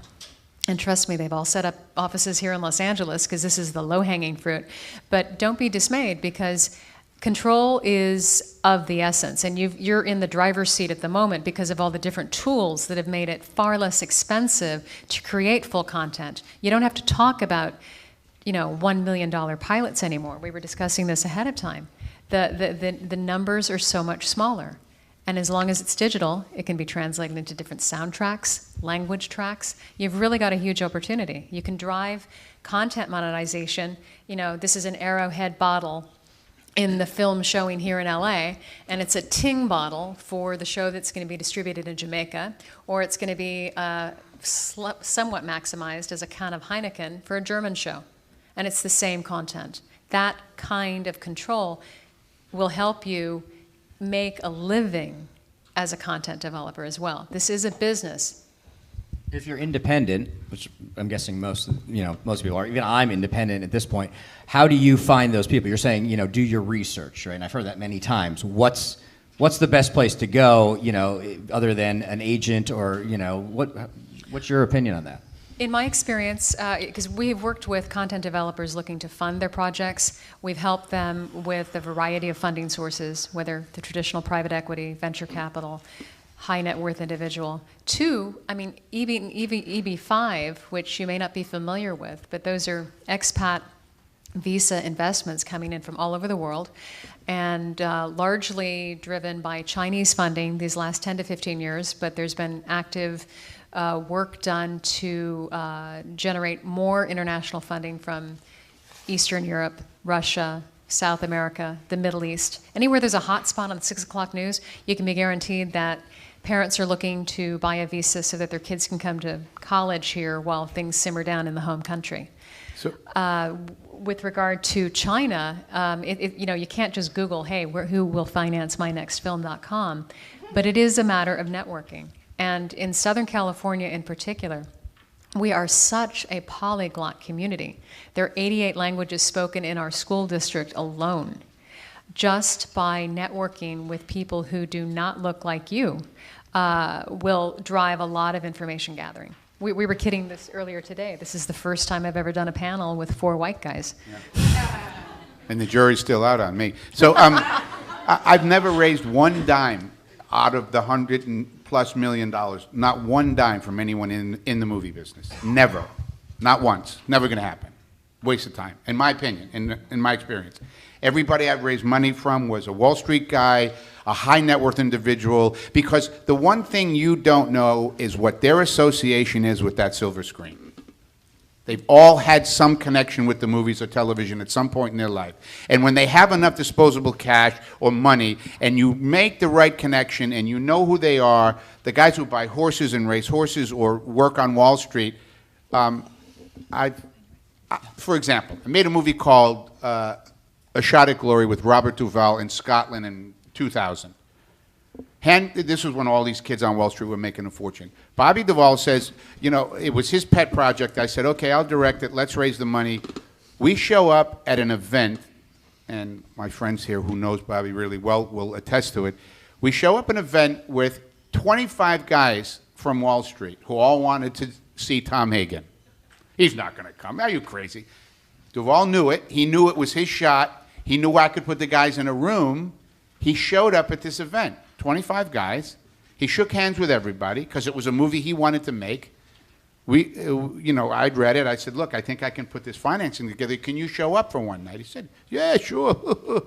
And trust me, they've all set up offices here in Los Angeles because this is the low-hanging fruit. But don't be dismayed because Control is of the essence, and you're in the driver's seat at the moment because of all the different tools that have made it far less expensive to create full content. You don't have to talk about, $1 million pilots anymore. We were discussing this ahead of time. The numbers are so much smaller. And as long as it's digital, it can be translated into different soundtracks, language tracks. You've really got a huge opportunity. You can drive content monetization. This is an Arrowhead bottle in the film showing here in LA, and it's a Ting bottle for the show that's going to be distributed in Jamaica, or it's going to be somewhat maximized as a can of Heineken for a German show. And it's the same content. That kind of control will help you make a living as a content developer as well. This is a business. If you're independent, which I'm guessing most people are, even I'm independent at this point, how do you find those people? You're saying, do your research, right? And I've heard that many times. What's the best place to go, other than an agent or, what's your opinion on that? In my experience, because we've worked with content developers looking to fund their projects, we've helped them with a variety of funding sources, whether the traditional private equity, venture capital, high net worth individual, to, EB5, which you may not be familiar with, but those are expat visa investments coming in from all over the world, and largely driven by Chinese funding these last 10 to 15 years, but there's been active work done to generate more international funding from Eastern Europe, Russia, South America, the Middle East. Anywhere there's a hot spot on the 6 o'clock news, you can be guaranteed that parents are looking to buy a visa so that their kids can come to college here while things simmer down in the home country. So, with regard to China, you can't just Google, hey, who will finance my next film.com, but it is a matter of networking. And in Southern California in particular, we are such a polyglot community. There are 88 languages spoken in our school district alone. Just by networking with people who do not look like you will drive a lot of information gathering. We were kidding this earlier today. This is the first time I've ever done a panel with 4 white guys. Yeah. And the jury's still out on me. So I've never raised one dime out of the $100+ million, not one dime from anyone in the movie business. Never. Not once. Never going to happen. Waste of time, in my opinion, in my experience. Everybody I've raised money from was a Wall Street guy, a high net worth individual, because the one thing you don't know is what their association is with that silver screen. They've all had some connection with the movies or television at some point in their life. And when they have enough disposable cash or money, and you make the right connection and you know who they are, the guys who buy horses and race horses or work on Wall Street, for example, I made a movie called A Shot at Glory with Robert Duvall in Scotland in 2000. This was when all these kids on Wall Street were making a fortune. Bobby Duvall says, it was his pet project. I said, okay, I'll direct it. Let's raise the money. We show up at an event, and my friends here who knows Bobby really well will attest to it. We show up at an event with 25 guys from Wall Street who all wanted to see Tom Hagen. He's not going to come. Are you crazy? Duvall knew it. He knew it was his shot. He knew I could put the guys in a room. He showed up at this event, 25 guys. He shook hands with everybody because it was a movie he wanted to make. I'd read it. I said, look, I think I can put this financing together. Can you show up for one night? He said, yeah, sure.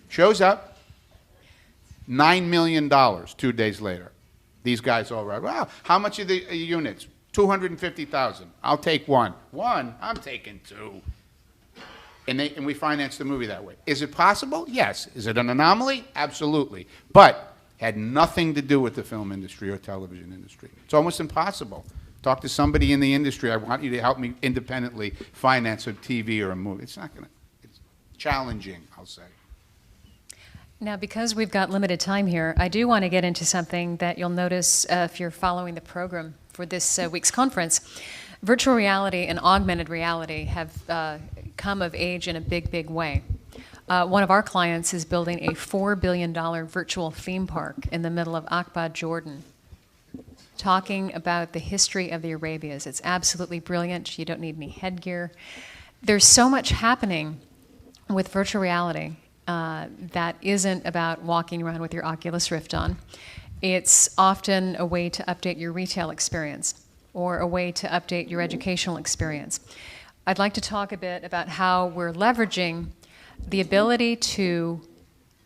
Shows up. $9 million 2 days later. These guys all right. Wow, how much are the units? 250,000. I'll take one. One? I'm taking 2. And we financed the movie that way. Is it possible? Yes. Is it an anomaly? Absolutely. But had nothing to do with the film industry or television industry. It's almost impossible. Talk to somebody in the industry. I want you to help me independently finance a TV or a movie. It's not going to. It's challenging, I'll say. Now, because we've got limited time here, I do want to get into something that you'll notice if you're following the program for this week's conference. Virtual reality and augmented reality have come of age in a big, big way. One of our clients is building a $4 billion virtual theme park in the middle of Aqaba, Jordan, talking about the history of the Arabias. It's absolutely brilliant. You don't need any headgear. There's so much happening with virtual reality that isn't about walking around with your Oculus Rift on. It's often a way to update your retail experience or a way to update your educational experience. I'd like to talk a bit about how we're leveraging the ability to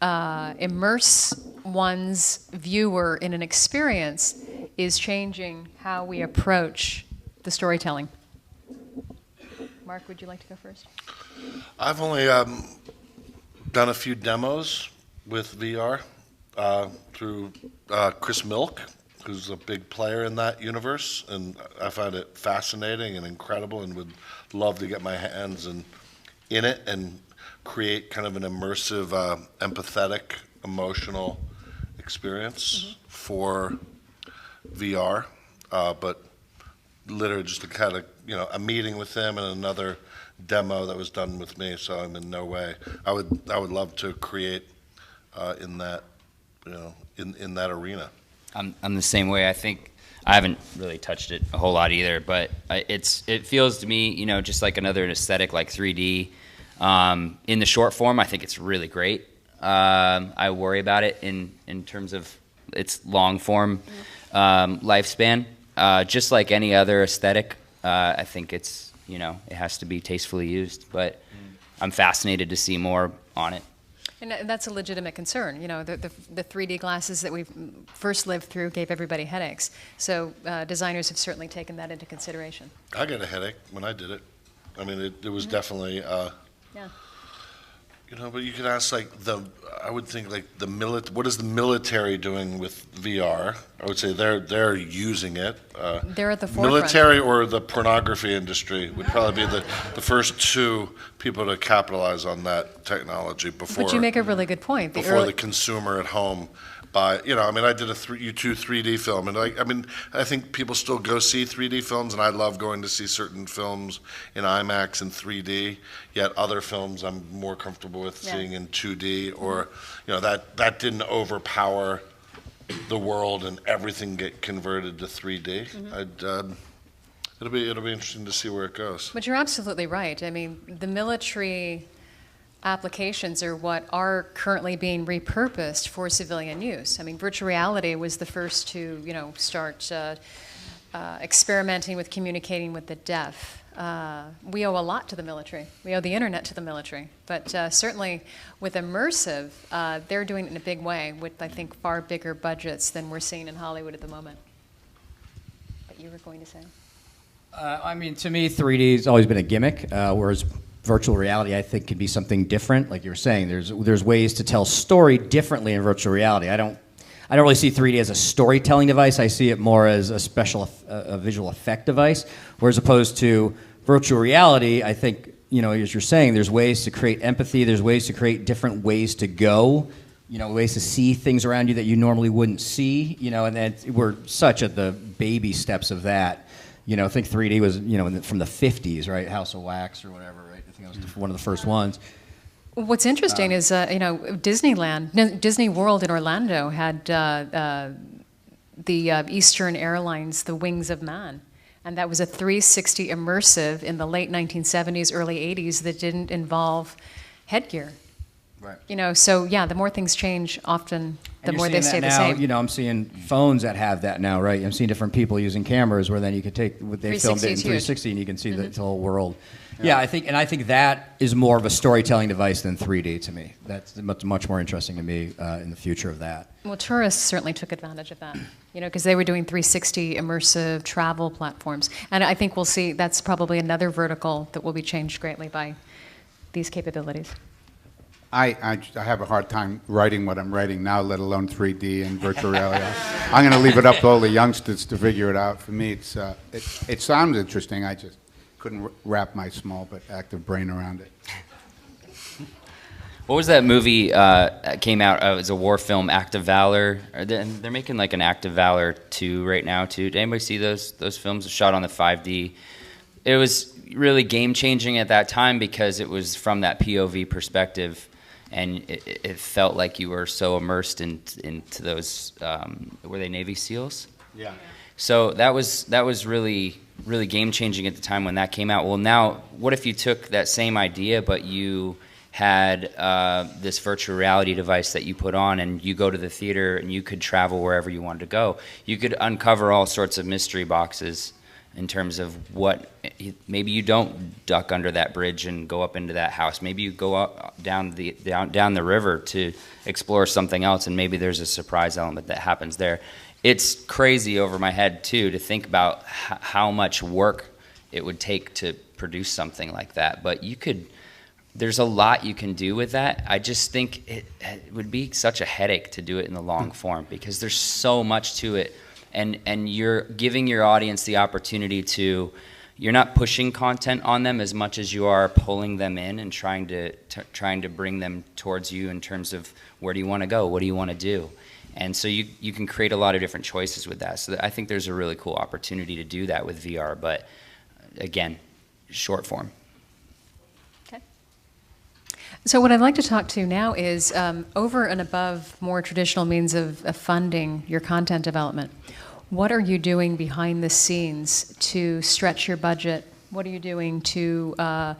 immerse one's viewer in an experience is changing how we approach the storytelling. Mark, would you like to go first? I've only done a few demos with VR through Chris Milk, who's a big player in that universe, and I find it fascinating and incredible and would love to get my hands in it and create kind of an immersive, empathetic, emotional experience for VR, but literally just a kind of, a meeting with him and another demo that was done with me, so I'm in no way. I would love to create in that, in that arena. I'm the same way. I think I haven't really touched it a whole lot either, but it feels to me, just like another aesthetic like 3D. In the short form, I think it's really great. I worry about it in terms of its long form lifespan. Just like any other aesthetic, I think it's, it has to be tastefully used, but I'm fascinated to see more on it. And that's a legitimate concern. The 3D glasses that we first lived through gave everybody headaches. So designers have certainly taken that into consideration. I got a headache when I did it. I mean, it was definitely, Yeah. but you could ask I would think what is the military doing with VR? I would say they're using it. They're at the forefront. Military or the pornography industry would probably be the first two people to capitalize on that technology before. But you make a really good point. Before the consumer at home buy, I did a U2 3D film, and I think people still go see 3D films, and I love going to see certain films in IMAX and 3D. Yet other films I'm more comfortable with seeing in 2D, or that didn't overpower the world and everything get converted to 3D. It'll be interesting to see where it goes. But you're absolutely right. I mean, the military applications are what are currently being repurposed for civilian use. I mean, virtual reality was the first to, start experimenting with communicating with the deaf. We owe a lot to the military. We owe the internet to the military. But certainly with immersive, they're doing it in a big way with, I think, far bigger budgets than we're seeing in Hollywood at the moment. What you were going to say? To me, 3D has always been a gimmick, whereas virtual reality, I think, can be something different. Like you were saying, there's ways to tell story differently in virtual reality. I don't really see 3D as a storytelling device. I see it more as a visual effect device, whereas opposed to virtual reality, I think, as you're saying, there's ways to create empathy. There's ways to create different ways to go. Ways to see things around you that you normally wouldn't see. And then we're such at the baby steps of that. I think 3D was, from the 50s, right? House of Wax or whatever, right? I think that was one of the first ones. What's interesting is, Disneyland, Disney World in Orlando had the Eastern Airlines, the Wings of Man. And that was a 360 immersive in the late 1970s, early 80s that didn't involve headgear. Right. So yeah, the more things change, often the more they stay the same. I'm seeing phones that have that now, right? I'm seeing different people using cameras where then you could they filmed it in 360 and you can see the whole world. Yeah, I think that is more of a storytelling device than 3D to me. That's much more interesting to me in the future of that. Well, tourists certainly took advantage of that, because they were doing 360 immersive travel platforms. And I think we'll see that's probably another vertical that will be changed greatly by these capabilities. I have a hard time writing what I'm writing now, let alone 3D and virtual reality. I'm going to leave it up to all the youngsters to figure it out. For me, it sounds interesting. I just couldn't wrap my small but active brain around it. What was that movie came out? It was a war film, Act of Valor. They're making like an Act of Valor 2 right now, too. Did anybody see those films? Shot on the 5D. It was really game-changing at that time because it was from that POV perspective. And it felt like you were so immersed into those. Were they Navy SEALs? Yeah. So that was really game changing at the time when that came out. Well, now what if you took that same idea but you had this virtual reality device that you put on, and you go to the theater and you could travel wherever you wanted to go. You could uncover all sorts of mystery boxes in terms of what, maybe you don't duck under that bridge and go up into that house. Maybe you go up down the river to explore something else, and maybe there's a surprise element that happens there. It's crazy over my head too to think about how much work it would take to produce something like that. But there's a lot you can do with that. I just think it would be such a headache to do it in the long form, because there's so much to it. And you're giving your audience the opportunity to, you're not pushing content on them as much as you are pulling them in and trying to bring them towards you in terms of where do you want to go, what do you want to do. And so you can create a lot of different choices with that. So I think there's a really cool opportunity to do that with VR, but again, short form. Okay. So what I'd like to talk to now is over and above more traditional means of funding your content development. What are you doing behind the scenes to stretch your budget? What are you doing to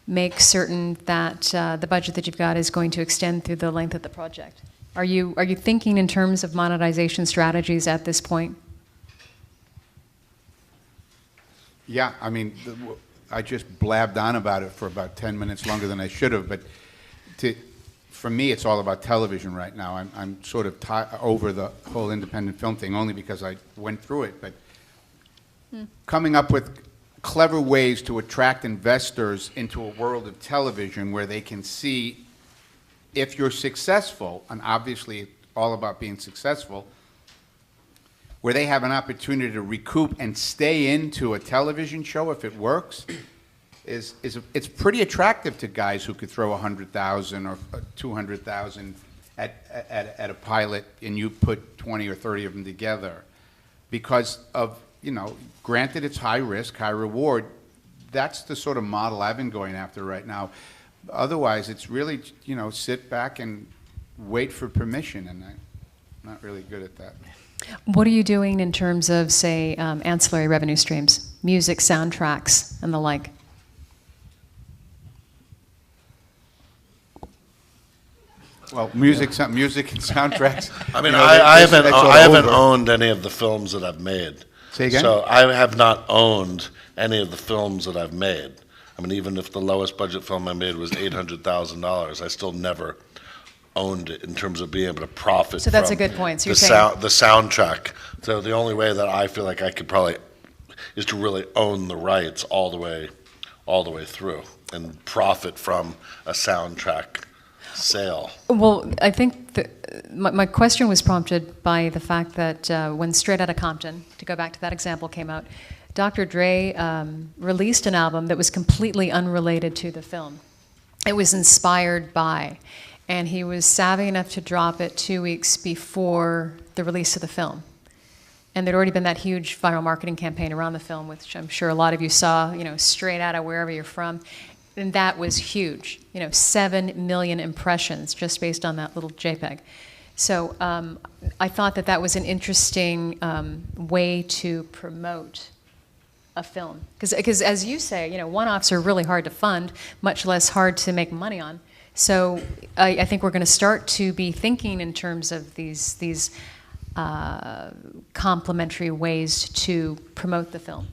make certain that the budget that you've got is going to extend through the length of the project? Are you thinking in terms of monetization strategies at this point? Yeah, I mean, I just blabbed on about it for about 10 minutes longer than I should have, but for me, it's all about television right now. I'm sort of over the whole independent film thing only because I went through it, but coming up with clever ways to attract investors into a world of television where they can see if you're successful, and obviously it's all about being successful, where they have an opportunity to recoup and stay into a television show if it works, it's pretty attractive to guys who could throw $100,000 or $200,000 at a pilot, and you put 20 or 30 of them together, because of, granted it's high risk, high reward. That's the sort of model I've been going after right now. Otherwise, it's really, sit back and wait for permission, and I'm not really good at that. What are you doing in terms of, say, ancillary revenue streams, music, soundtracks, and the like? Well, music and soundtracks. I mean, you know, I that's sort of haven't over. owned any of the films that I've made. Say again? So I have not owned any of the films that I've made. I mean, even if the lowest budget film I made was $800,000, I still never owned it in terms of being able to profit. So that's from a good point. So the you're saying the soundtrack. So the only way that I feel like I could probably is to really own the rights all the way through and profit from a soundtrack sale. Well, I think my question was prompted by the fact that when Straight Outta Compton, to go back to that example, came out, Dr. Dre released an album that was completely unrelated to the film. It was inspired by, and he was savvy enough to drop it 2 weeks before the release of the film. And there'd already been that huge viral marketing campaign around the film, which I'm sure a lot of you saw, straight out of wherever you're from. And that was huge, 7 million impressions just based on that little JPEG. So I thought that was an interesting way to promote a film. Because as you say, one-offs are really hard to fund, much less hard to make money on. So I think we're going to start to be thinking in terms of these complementary ways to promote the film.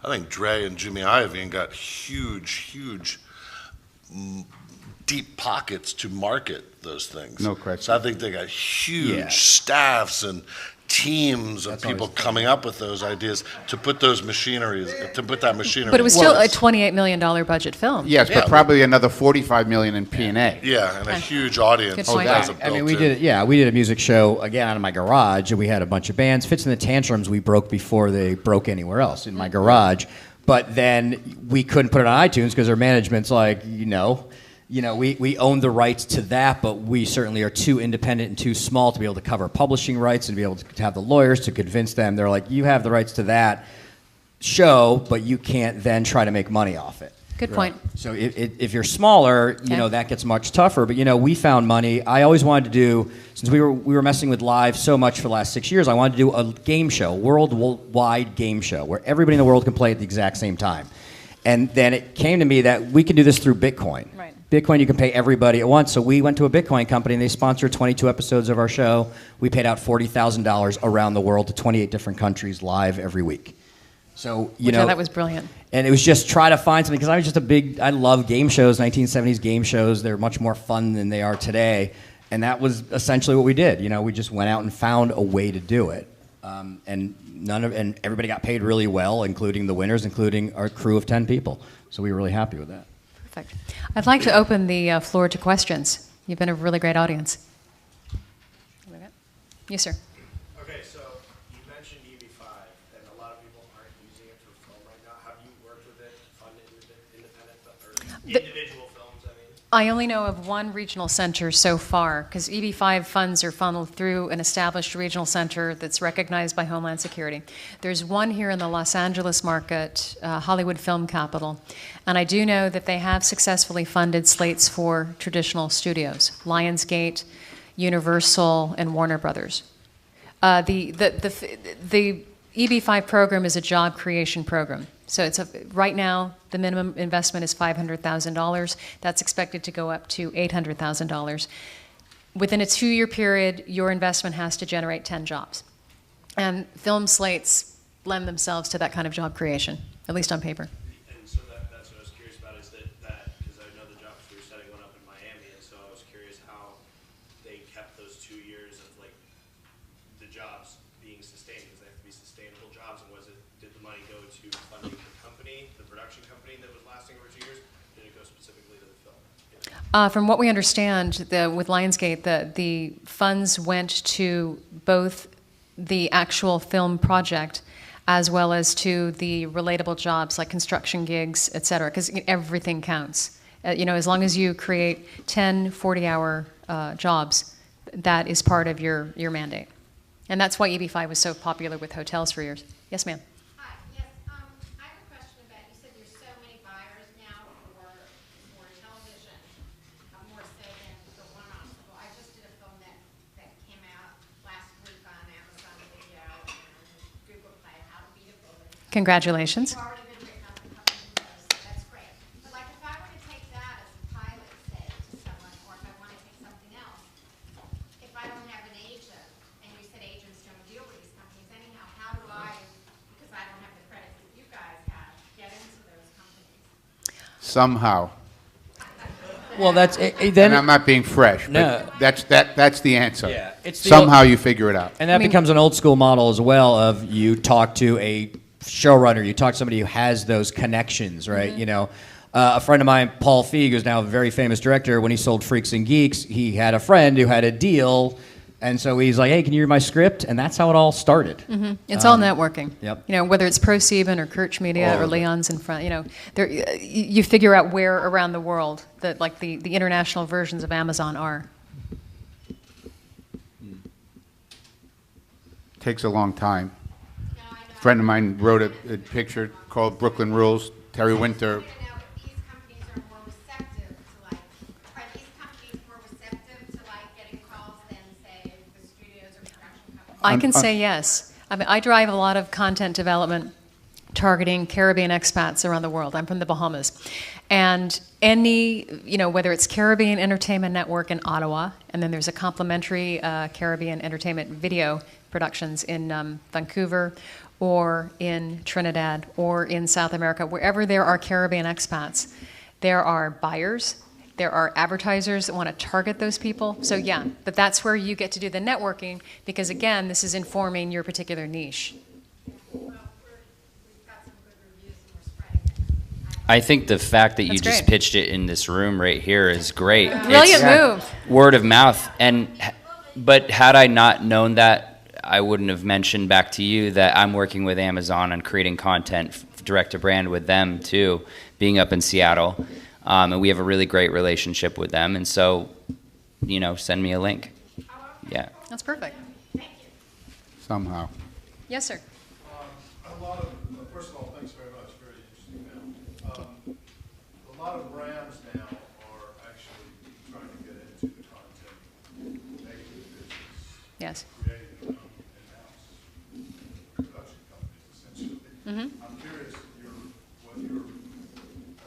I think Dre and Jimmy Iovine got huge, deep pockets to market those things. No question. So I think they got huge Yeah. staffs and teams of people coming up with those ideas to put that machinery. But it was still a $28 million budget film. Yes, Yeah, but probably another $45 million in P&A. Yeah, and a huge audience. Good that point. has a I mean, built-in- we did a music show again out of my garage, and we had a bunch of bands. Fits in the Tantrums we broke before they broke anywhere else in my garage, but then we couldn't put it on iTunes because our management's like, we own the rights to that, but we certainly are too independent and too small to be able to cover publishing rights and be able to have the lawyers to convince them. They're like, you have the rights to that show, but you can't then try to make money off it. Good point. So if you're smaller, Okay. that gets much tougher. But we found money. I always wanted to do, since we were messing with live so much for the last 6 years, I wanted to do a game show, worldwide game show, where everybody in the world can play at the exact same time. And then it came to me that we can do this through Bitcoin. Right. Bitcoin, you can pay everybody at once. So we went to a Bitcoin company, and they sponsored 22 episodes of our show. We paid out $40,000 around the world to 28 different countries live every week. So, you know, that was brilliant. and it was just try to find something, because I was just I love game shows, 1970s game shows. They're much more fun than they are today. And that was essentially what we did. You know, we just went out and found a way to do it. And everybody got paid really well, including the winners, including our crew of 10 people. So we were really happy with that. Perfect. I'd like to open the floor to questions. You've been a really great audience. Yes, sir. Okay, so you mentioned EB5, and a lot of people aren't using it for film right now. Have you worked with it to fund independent or individual films? I mean, I only know of one regional center so far, because EB5 funds are funneled through an established regional center that's recognized by Homeland Security. There's one here in the Los Angeles market, Hollywood Film Capital, and I do know that they have successfully funded slates for traditional studios, Lionsgate, Universal, and Warner Brothers. The EB5 program is a job creation program. So right now, the minimum investment is $500,000. That's expected to go up to $800,000. Within a 2-year period, your investment has to generate 10 jobs. And film slates lend themselves to that kind of job creation, at least on paper. and so that's what I was curious about is that because I know the jobs we were setting one up in Miami, and so I was curious how they kept those 2 years of like the jobs being sustained, because they have to be sustainable jobs. And did the money go to funding the company, the production company that was lasting over 2 years? Did it go specifically to the film? From what we understand, with Lionsgate, the funds went to both the actual film project as well as to the relatable jobs like construction gigs, et cetera, because everything counts. You know, as long as you create 10 40-hour jobs, that is part of your mandate. And that's why EB5 was so popular with hotels for years. Yes, ma'am. Hi, yes, I have a question about, you said there's so many buyers now for television, more so than the one-off. Well, I just did a film that came out last week on Amazon Video and Google Play, How to Beat a Bullet. Congratulations. You've already been written up a couple of those, so that's great. But like, if I were to take that as a pilot, say, to someone, or if I want to take something else, if I don't have an agent, and you said agents don't deal with these companies anyhow, how do I, because I don't have the credits that you guys have, get into those companies? Somehow. Well, that's And I'm not being fresh, No. but that's the answer. Yeah, it's the Somehow you figure it out. And that becomes an old school model as well of you talk to a showrunner, you talk to somebody who has those connections, right? You know, a friend of mine, Paul Feig, who's now a very famous director, when he sold Freaks and Geeks, he had a friend who had a deal, and so he's like, hey, can you read my script? And that's how it all started. It's all networking. Yep. You know, whether it's ProSieben or Kirch Media All or of it. Leon's in front, you know, you figure out where around the world that like the international versions of Amazon are. Takes a long time. No, I know. A friend of mine wrote a picture called Brooklyn Rules. Terry Winter. I want to know if these companies are more receptive to like, are these companies more receptive to like getting calls than say the studios or production companies? I can say yes. I mean, I drive a lot of content development targeting Caribbean expats around the world. I'm from the Bahamas. And you know, whether it's Caribbean Entertainment Network in Ottawa, and then there's a complementary Caribbean Entertainment Video Productions in Vancouver, or in Trinidad, or in South America, wherever there are Caribbean expats, there are buyers, there are advertisers that want to target those people. So yeah, but that's where you get to do the networking, because again, this is informing your particular niche. Well, we've got some good reviews and we're spreading it. I think the fact that you That's just great. pitched it in this room right here is great. Brilliant It's move. word of mouth. But had I not known that, I wouldn't have mentioned back to you that I'm working with Amazon on creating content direct to brand with them too, being up in Seattle. And we have a really great relationship with them. And so, you know, send me a link. Yeah. That's perfect. Somehow. Yes, sir. A lot of, first of all, thanks very much, very interesting film. A lot of brands now are actually trying to get into the content making business, Yes. creating their own in-house production companies, essentially. I'm curious what your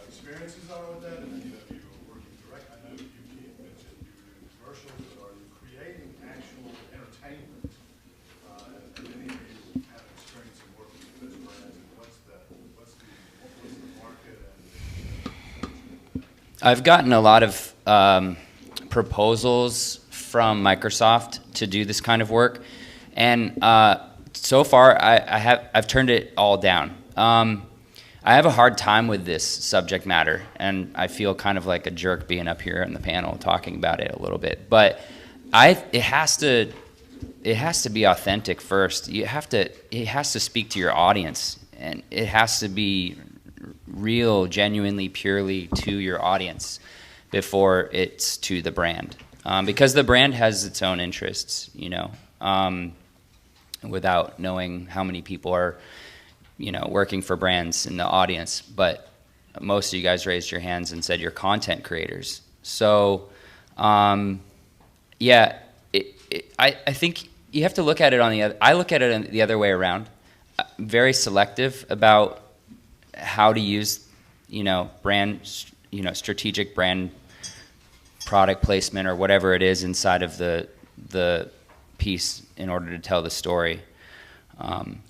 experiences are with that, and any of you are working directly I've gotten a lot of proposals from Microsoft to do this kind of work, and so far I've turned it all down. I have a hard time with this subject matter, and I feel kind of like a jerk being up here on the panel talking about it a little bit. But it has to be authentic first. It has to speak to your audience, and it has to be real, genuinely, purely to your audience before it's to the brand, because the brand has its own interests, you know, without knowing how many people are, you know, working for brands in the audience. But most of you guys raised your hands and said you're content creators. So, yeah, I think you have to look at it on the other. I look at it the other way around. I'm very selective about how to use, you know, strategic brand product placement or whatever it is inside of the piece in order to tell the story.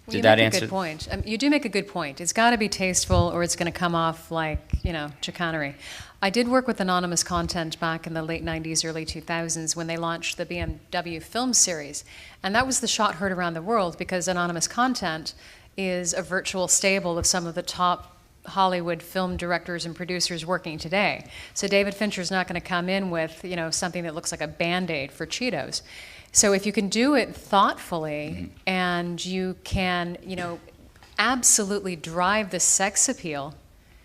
Did that answer? You make a good point. You do make a good point. It's got to be tasteful, or it's going to come off like, you know, chicanery. I did work with Anonymous Content back in the late 90s, early 2000s when they launched the BMW film series. And that was the shot heard around the world because Anonymous Content is a virtual stable of some of the top Hollywood film directors and producers working today. So David Fincher's not going to come in with, you know, something that looks like a Band-Aid for Cheetos. So if you can do it thoughtfully and you can, you know, absolutely drive the sex appeal,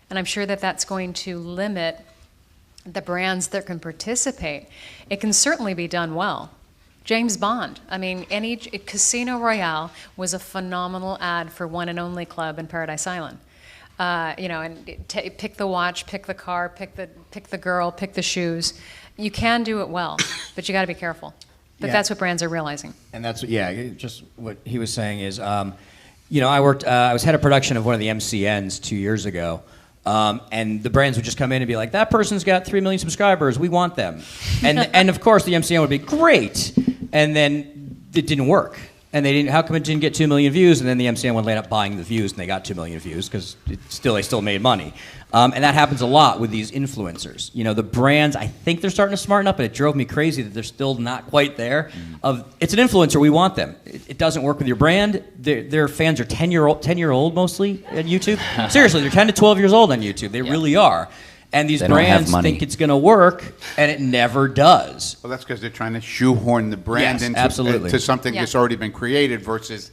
and I'm sure that that's going to limit the brands that can participate, it can certainly be done well. James Bond, I mean, Casino Royale was a phenomenal ad for One and Only Club in Paradise Island. You know, and pick the watch, pick the car, pick the girl, pick the shoes. You can do it well, but you got to be careful. But that's what brands are realizing. And that's, just what he was saying is, you know, I was head of production of one of the MCNs 2 years ago, and the brands would just come in and be like, that person's got 3 million subscribers, we want them. And of course the MCN would be great, and then it didn't work. And how come it didn't get 2 million views? And then the MCN would end up buying the views, and they got 2 million views because they still made money. And that happens a lot with these influencers. You know, the brands, I think they're starting to smarten up, but it drove me crazy that they're still not quite there. It's an influencer, we want them. It doesn't work with your brand. Their fans are 10-year-old mostly on YouTube. Seriously, they're 10 to 12 years old on YouTube. They really are. And these brands think it's going to work, and it never does. Well, that's because they're trying to shoehorn the brand into something that's already been created versus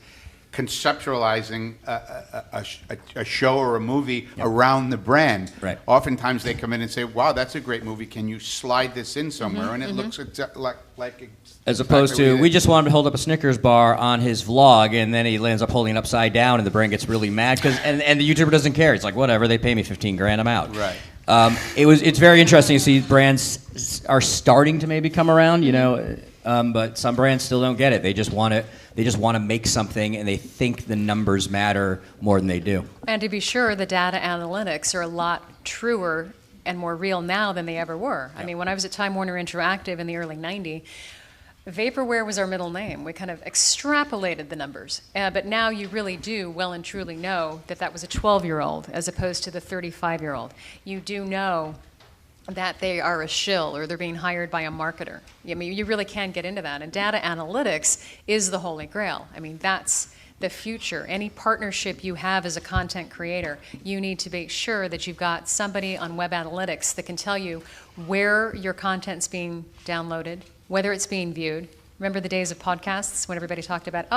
conceptualizing a show or a movie around the brand. Right. Oftentimes they come in and say, wow, that's a great movie. Can you slide this in somewhere? And it looks like as opposed to, we just wanted to hold up a Snickers bar on his vlog, and then he ends up holding it upside down, and the brand gets really mad, and the YouTuber doesn't care. It's like, whatever, they pay me $15,000, I'm out. Right. It's very interesting to see brands are starting to maybe come around, you know, but some brands still don't get it. They just want to make something, and they think the numbers matter more than they do. And to be sure, the data analytics are a lot truer and more real now than they ever were. I mean, when I was at Time Warner Interactive in the early 90s, Vaporware was our middle name. We kind of extrapolated the numbers. But now you really do well and truly know that that was a 12-year-old as opposed to the 35-year-old. You do know that they are a shill or they're being hired by a marketer. I mean, you really can get into that. And data analytics is the holy grail. I mean, that's the future. Any partnership you have as a content creator, you need to make sure that you've got somebody on web analytics that can tell you where your content's being downloaded, whether it's being viewed. Remember the days of podcasts when everybody talked about,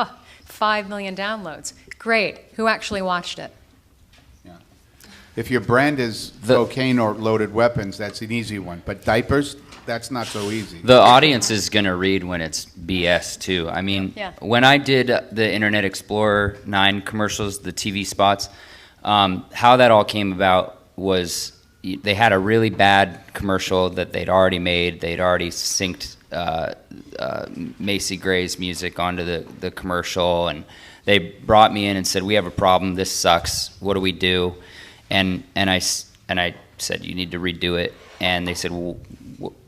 5 million downloads. Great. Who actually watched it? Yeah. If your brand is cocaine or loaded weapons, that's an easy one. But diapers, that's not so easy. The audience is going to read when it's BS, too. I mean, when I did the Internet Explorer 9 commercials, the TV spots, how that all came about was they had a really bad commercial that they'd already made. They'd already synced Macy Gray's music onto the commercial, and they brought me in and said, we have a problem, this sucks, what do we do? And I said, you need to redo it. And they said, well,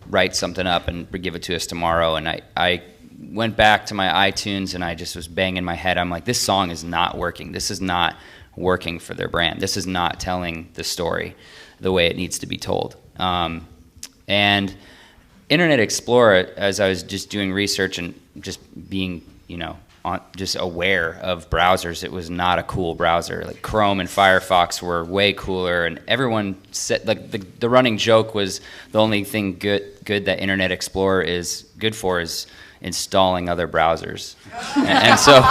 write something up and give it to us tomorrow. And I went back to my iTunes and I just was banging my head. I'm like, this song is not working. This is not working for their brand. This is not telling the story the way it needs to be told. And Internet Explorer, as I was just doing research and just being, just aware of browsers, it was not a cool browser. Like Chrome and Firefox were way cooler, and everyone said, like, the running joke was the only thing good that Internet Explorer is good for is installing other browsers. and so,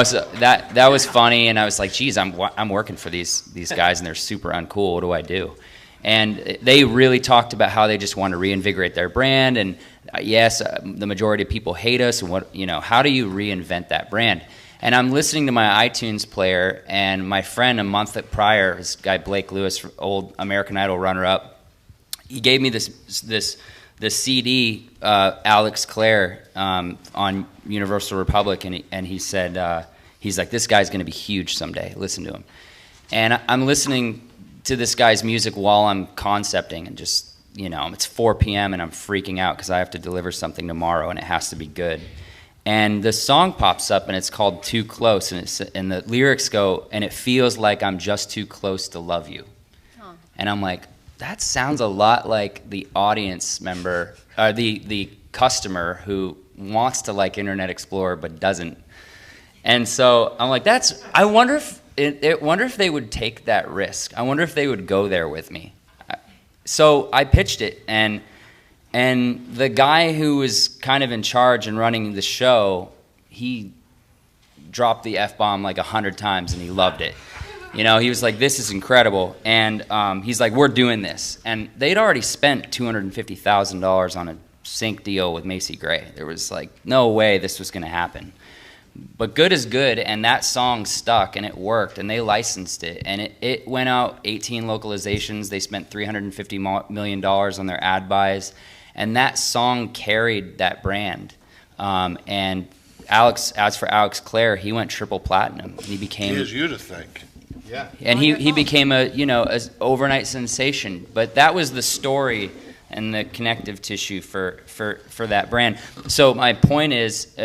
so that was funny, and I was like, geez, I'm working for these guys, and they're super uncool. What do I do? And they really talked about how they just want to reinvigorate their brand. And yes, the majority of people hate us. And how do you reinvent that brand? And I'm listening to my iTunes player, and my friend a month prior, this guy Blake Lewis, old American Idol runner-up, he gave me this CD, Alex Clare, on Universal Republic, and he said, he's like, this guy's going to be huge someday. Listen to him. And I'm listening to this guy's music while I'm concepting, and just, it's 4 p.m. and I'm freaking out because I have to deliver something tomorrow and it has to be good. And the song pops up and it's called Too Close, and the lyrics go, and it feels like I'm just too close to love you. Oh. And I'm like, that sounds a lot like the audience member, or the customer who wants to like Internet Explorer but doesn't. And so I'm like, I wonder if they would take that risk. I wonder if they would go there with me. So I pitched it, and the guy who was kind of in charge and running the show, he dropped the F-bomb like 100 times, and he loved it. He was like, this is incredible. And he's like, we're doing this. And they'd already spent $250,000 on a sync deal with Macy Gray. There was like no way this was going to happen. But good is good, and that song stuck, and it worked, and they licensed it, and it went out 18 localizations. They spent $350 million on their ad buys, and that song carried that brand. And as for Alex Clare, he went triple platinum. He became. He has you to thank. Yeah. And he became a overnight sensation. But that was the story and the connective tissue for that brand. So my point is.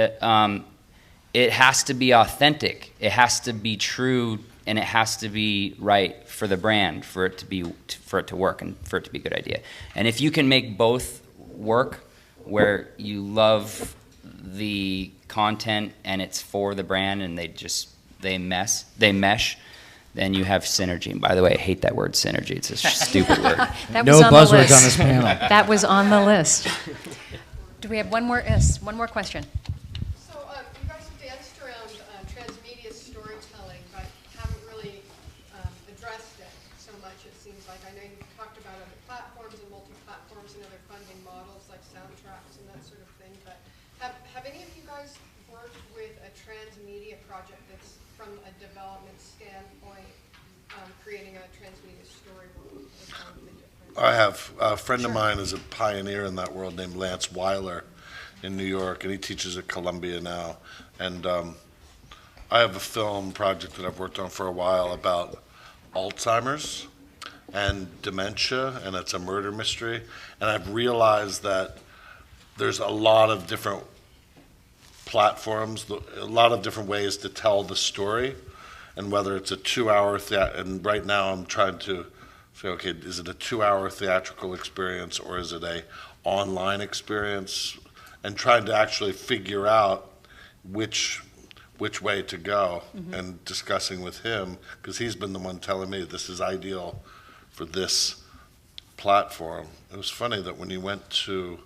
It has to be authentic. It has to be true, and it has to be right for the brand for it to work and for it to be a good idea. And if you can make both work, where you love the content and it's for the brand, and they mesh, then you have synergy. And by the way, I hate that word synergy. It's a stupid word. That No was on buzzwords the list. on this panel. That was on the list. Do we have one more question? So you guys have danced around transmedia storytelling, but haven't really addressed it so much, it seems like. I know you've talked about other platforms and multi-platforms and other funding models like soundtracks and that sort of thing, but have any of you guys worked with a transmedia project that's from a development standpoint, creating a transmedia storyboard? I have. A friend of mine is a pioneer in that world named Lance Weiler in New York, and he teaches at Columbia now. And I have a film project that I've worked on for a while about Alzheimer's and dementia, and it's a murder mystery. And I've realized that there's a lot of different platforms, a lot of different ways to tell the story, and whether it's a 2-hour and right now I'm trying to say, okay, is it a 2-hour theatrical experience or is it a online experience, and trying to actually figure out which way to go, and discussing with him, because he's been the one telling me this is ideal for this platform. It was funny that when you went to,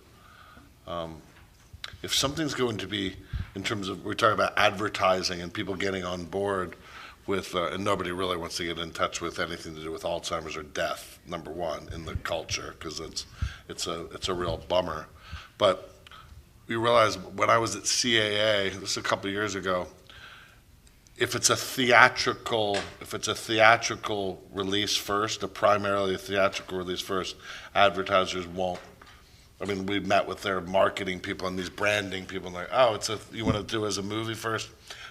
if something's going to be, in terms of, we're talking about advertising and people getting on board with, and nobody really wants to get in touch with anything to do with Alzheimer's or death, number one, in the culture, because it's a real bummer. But we realized when I was at CAA, this is a couple of years ago, if it's a theatrical release first, primarily a theatrical release first, advertisers won't. I mean, we met with their marketing people and these branding people, and like, oh, you want to do it as a movie first?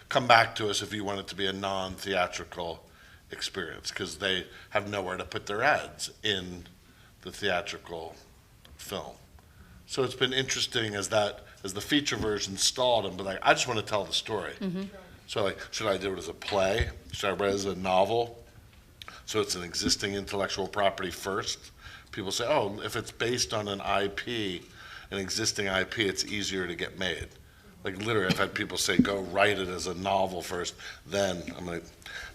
Come back to us if you want it to be a non-theatrical experience, because they have nowhere to put their ads in the theatrical film. So it's been interesting as the feature version stalled, and be like, I just want to tell the story. So like, should I do it as a play? Should I write it as a novel? So it's an existing intellectual property first, people say, oh, if it's based on an IP, an existing IP, it's easier to get made. Like literally, I've had people say, go write it as a novel first, then I'm like,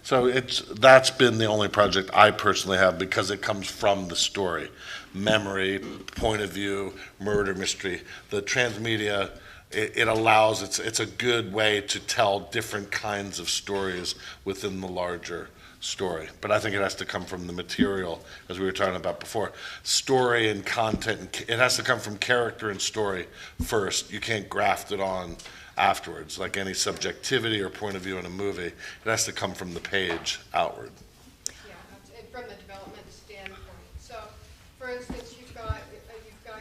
so that's been the only project I personally have because it comes from the story. Memory, point of view, murder mystery. The transmedia, it allows, it's a good way to tell different kinds of stories within the larger story. But I think it has to come from the material, as we were talking about before. Story and content, it has to come from character and story first. You can't graft it on afterwards. Like any subjectivity or point of view in a movie, it has to come from the page outward. Yeah, and from the development standpoint. So, for instance, you've got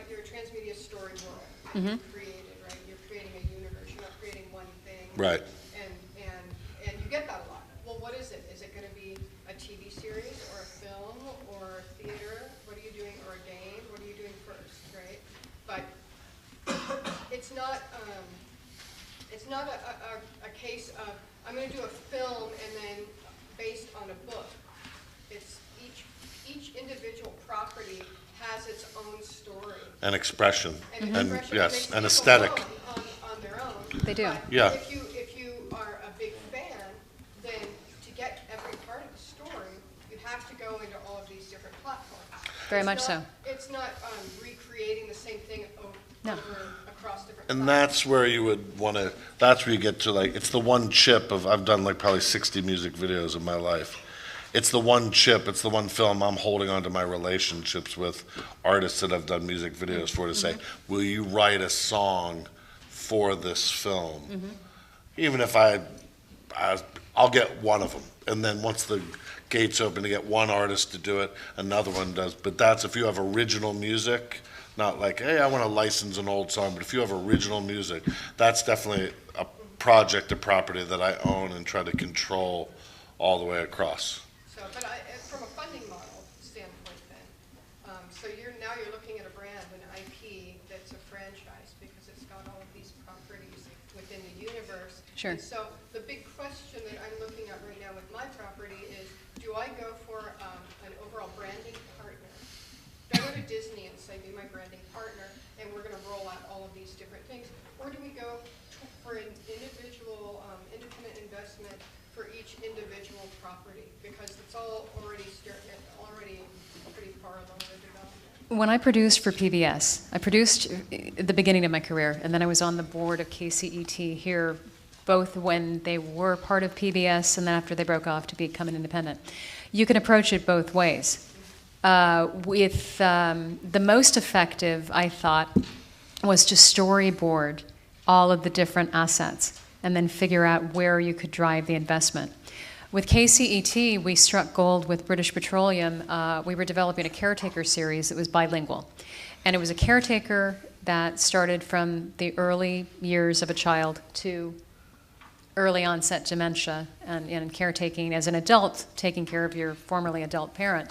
your transmedia story world that you've created, right? You're creating a universe. You're not creating one thing. Right. And you get that a lot. Well, what is it? Is it going to be a TV series or a film or theater? What are you doing, or a game? What are you doing first, right? But it's not. It's not a case of, I'm going to do a film and then based on a book. It's each individual property has its own story. And expression. And expression. Yes, They and speak aesthetic. alone on their own. They do. But Yeah. If you are a big fan, then to get every part of the story, you have to go into all of these different platforms. Very It's much not- so. It's not recreating the same thing No. over across different And platforms. that's where you would want to, that's where you get to like, it's the one chip of, I've done like probably 60 music videos in my life. It's the one chip, it's the one film I'm holding on to my relationships with artists that I've done music videos for to say, will you write a song for this film? Even if I'll get one of them. And then once the gates open to get one artist to do it, another one does. But that's if you have original music, not like, hey, I want to license an old song, but if you have original music, that's definitely a project, a property that I own and try to control all the way across. So, but from a funding model standpoint then, so now you're looking at a brand, an IP that's a franchise because it's got all of these properties within the universe. Sure. And so the big question that I'm looking at right now with my property is, do I go for an overall branding partner? Do I go to Disney and say, be my branding partner, and we're going to roll out all of these different things? Or do we go for an individual, independent investment for each individual property? Because it's all already pretty far along the development. When I produced for PBS, I produced at the beginning of my career, and then I was on the board of KCET here, both when they were part of PBS and then after they broke off to become an independent. You can approach it both ways. The most effective, I thought, was to storyboard all of the different assets and then figure out where you could drive the investment. With KCET, we struck gold with British Petroleum. We were developing a caretaker series that was bilingual. And it was a caretaker that started from the early years of a child to early onset dementia and caretaking as an adult, taking care of your formerly adult parent.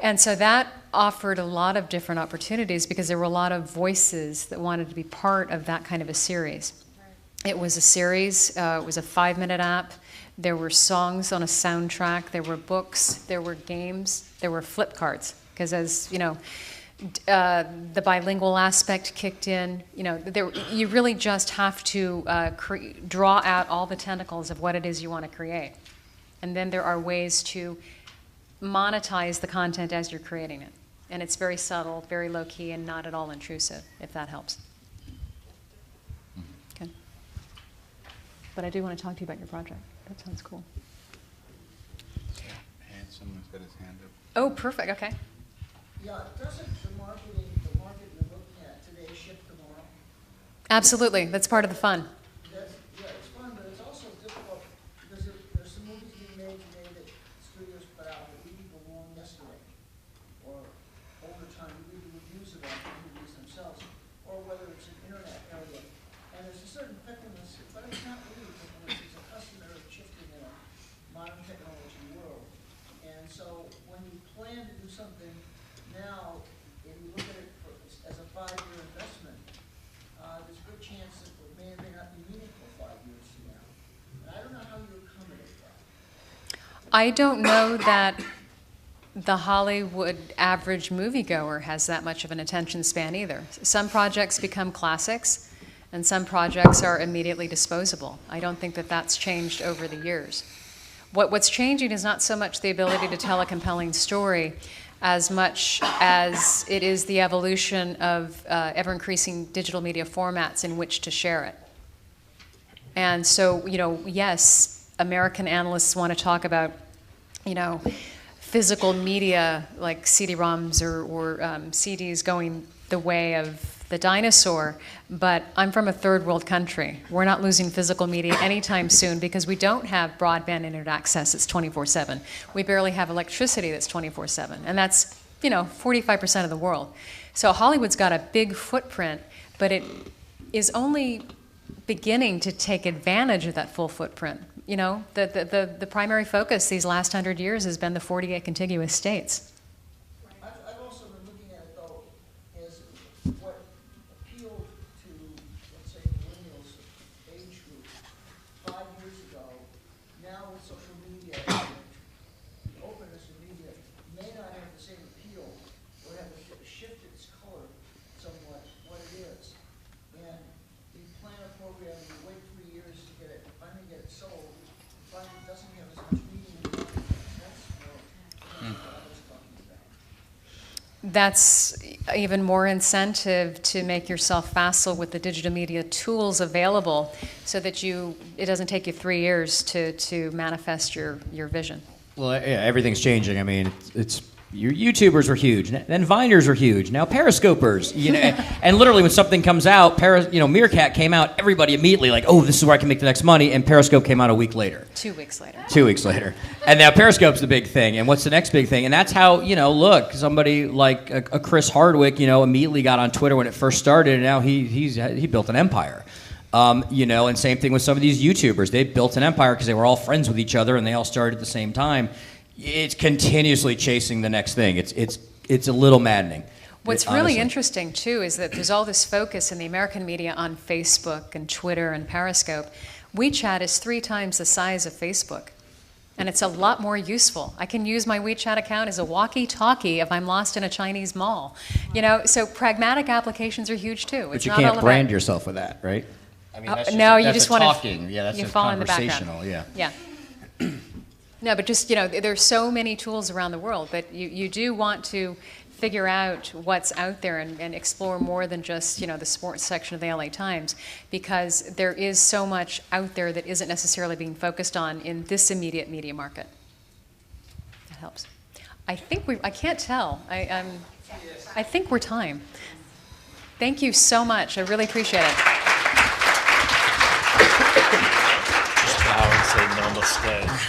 And so that offered a lot of different opportunities because there were a lot of voices that wanted to be part of that kind of a series. It was a series, it was a 5-minute app. There were songs on a soundtrack, there were books, there were games, there were flip cards. Because as, you know, the bilingual aspect kicked in, you know, you really just have to draw out all the tentacles of what it is you want to create. And then there are ways to monetize the content as you're creating it. And it's very subtle, very low-key, and not at all intrusive, if that helps. Okay. But I do want to talk to you about your project. That sounds cool. And someone's got his hand up. Oh, perfect, okay. Yeah, doesn't the market you're looking at today shift tomorrow? Absolutely, that's part of the fun. Yeah, it's fun, but it's also difficult because there's some movies being made today that studios put out that we people won yesterday. Or over time, we read the reviews of them, the movies themselves, or whether it's an internet area. And there's a certain fickleness, but it's not really fickleness, it's a customary shifting in a modern technology world. And so when you plan to do something now, if you look at it as a 5-year investment, there's a good chance that it may or may not be meaningful 5 years from now. And I don't know how you accommodate that. I don't know that the Hollywood average moviegoer has that much of an attention span either. Some projects become classics, and some projects are immediately disposable. I don't think that that's changed over the years. What's changing is not so much the ability to tell a compelling story as much as it is the evolution of ever-increasing digital media formats in which to share it. And so, yes, American analysts want to talk about, physical media like CD-ROMs or CDs going the way of the dinosaur, but I'm from a third world country. We're not losing physical media anytime soon because we don't have broadband internet access that's 24/7. We barely have electricity that's 24/7, and that's 45% of the world. So Hollywood's got a big footprint, but it is only beginning to take advantage of that full footprint. The primary focus these last 100 years has been the 48 contiguous states. I've also been looking at it though, as what appealed to, let's say, millennials age group 5 years ago, now with social media, the openness of media may not have the same appeal, or have shifted its color somewhat, what it is. And you plan a program, you wait 3 years to get it, finally get it sold, finally it doesn't have as much meaning anymore. That's what I was talking about. That's even more incentive to make yourself facile with the digital media tools available so that it doesn't take you 3 years to manifest your vision. Well, yeah, everything's changing. I mean, it's your YouTubers were huge, then Viners were huge, now Periscopers. And literally when something comes out, Meerkat came out, everybody immediately like, oh, this is where I can make the next money, and Periscope came out a week later. 2 weeks later. 2 weeks later. And now Periscope's the big thing. And what's the next big thing? And that's how, look, somebody like a Chris Hardwick, immediately got on Twitter when it first started, and now he built an empire. And same thing with some of these YouTubers. They built an empire because they were all friends with each other and they all started at the same time. It's continuously chasing the next thing. It's a little maddening. What's honestly. really interesting, too, is that there's all this focus in the American media on Facebook and Twitter and Periscope. WeChat is 3 times the size of Facebook, and it's a lot more useful. I can use my WeChat account as a walkie-talkie if I'm lost in a Chinese mall. So pragmatic applications are huge, too. But you can't brand yourself with that, right? I mean, that's no, you that's just a want talking. Yeah, that's you a fall in the background. conversational. Yeah. Yeah. No, but just, there's so many tools around the world, but you do want to figure out what's out there and explore more than just, the sports section of the LA Times, because there is so much out there that isn't necessarily being focused on in this immediate media market. That helps. I can't tell. I think we're time. Thank you so much. I really appreciate it.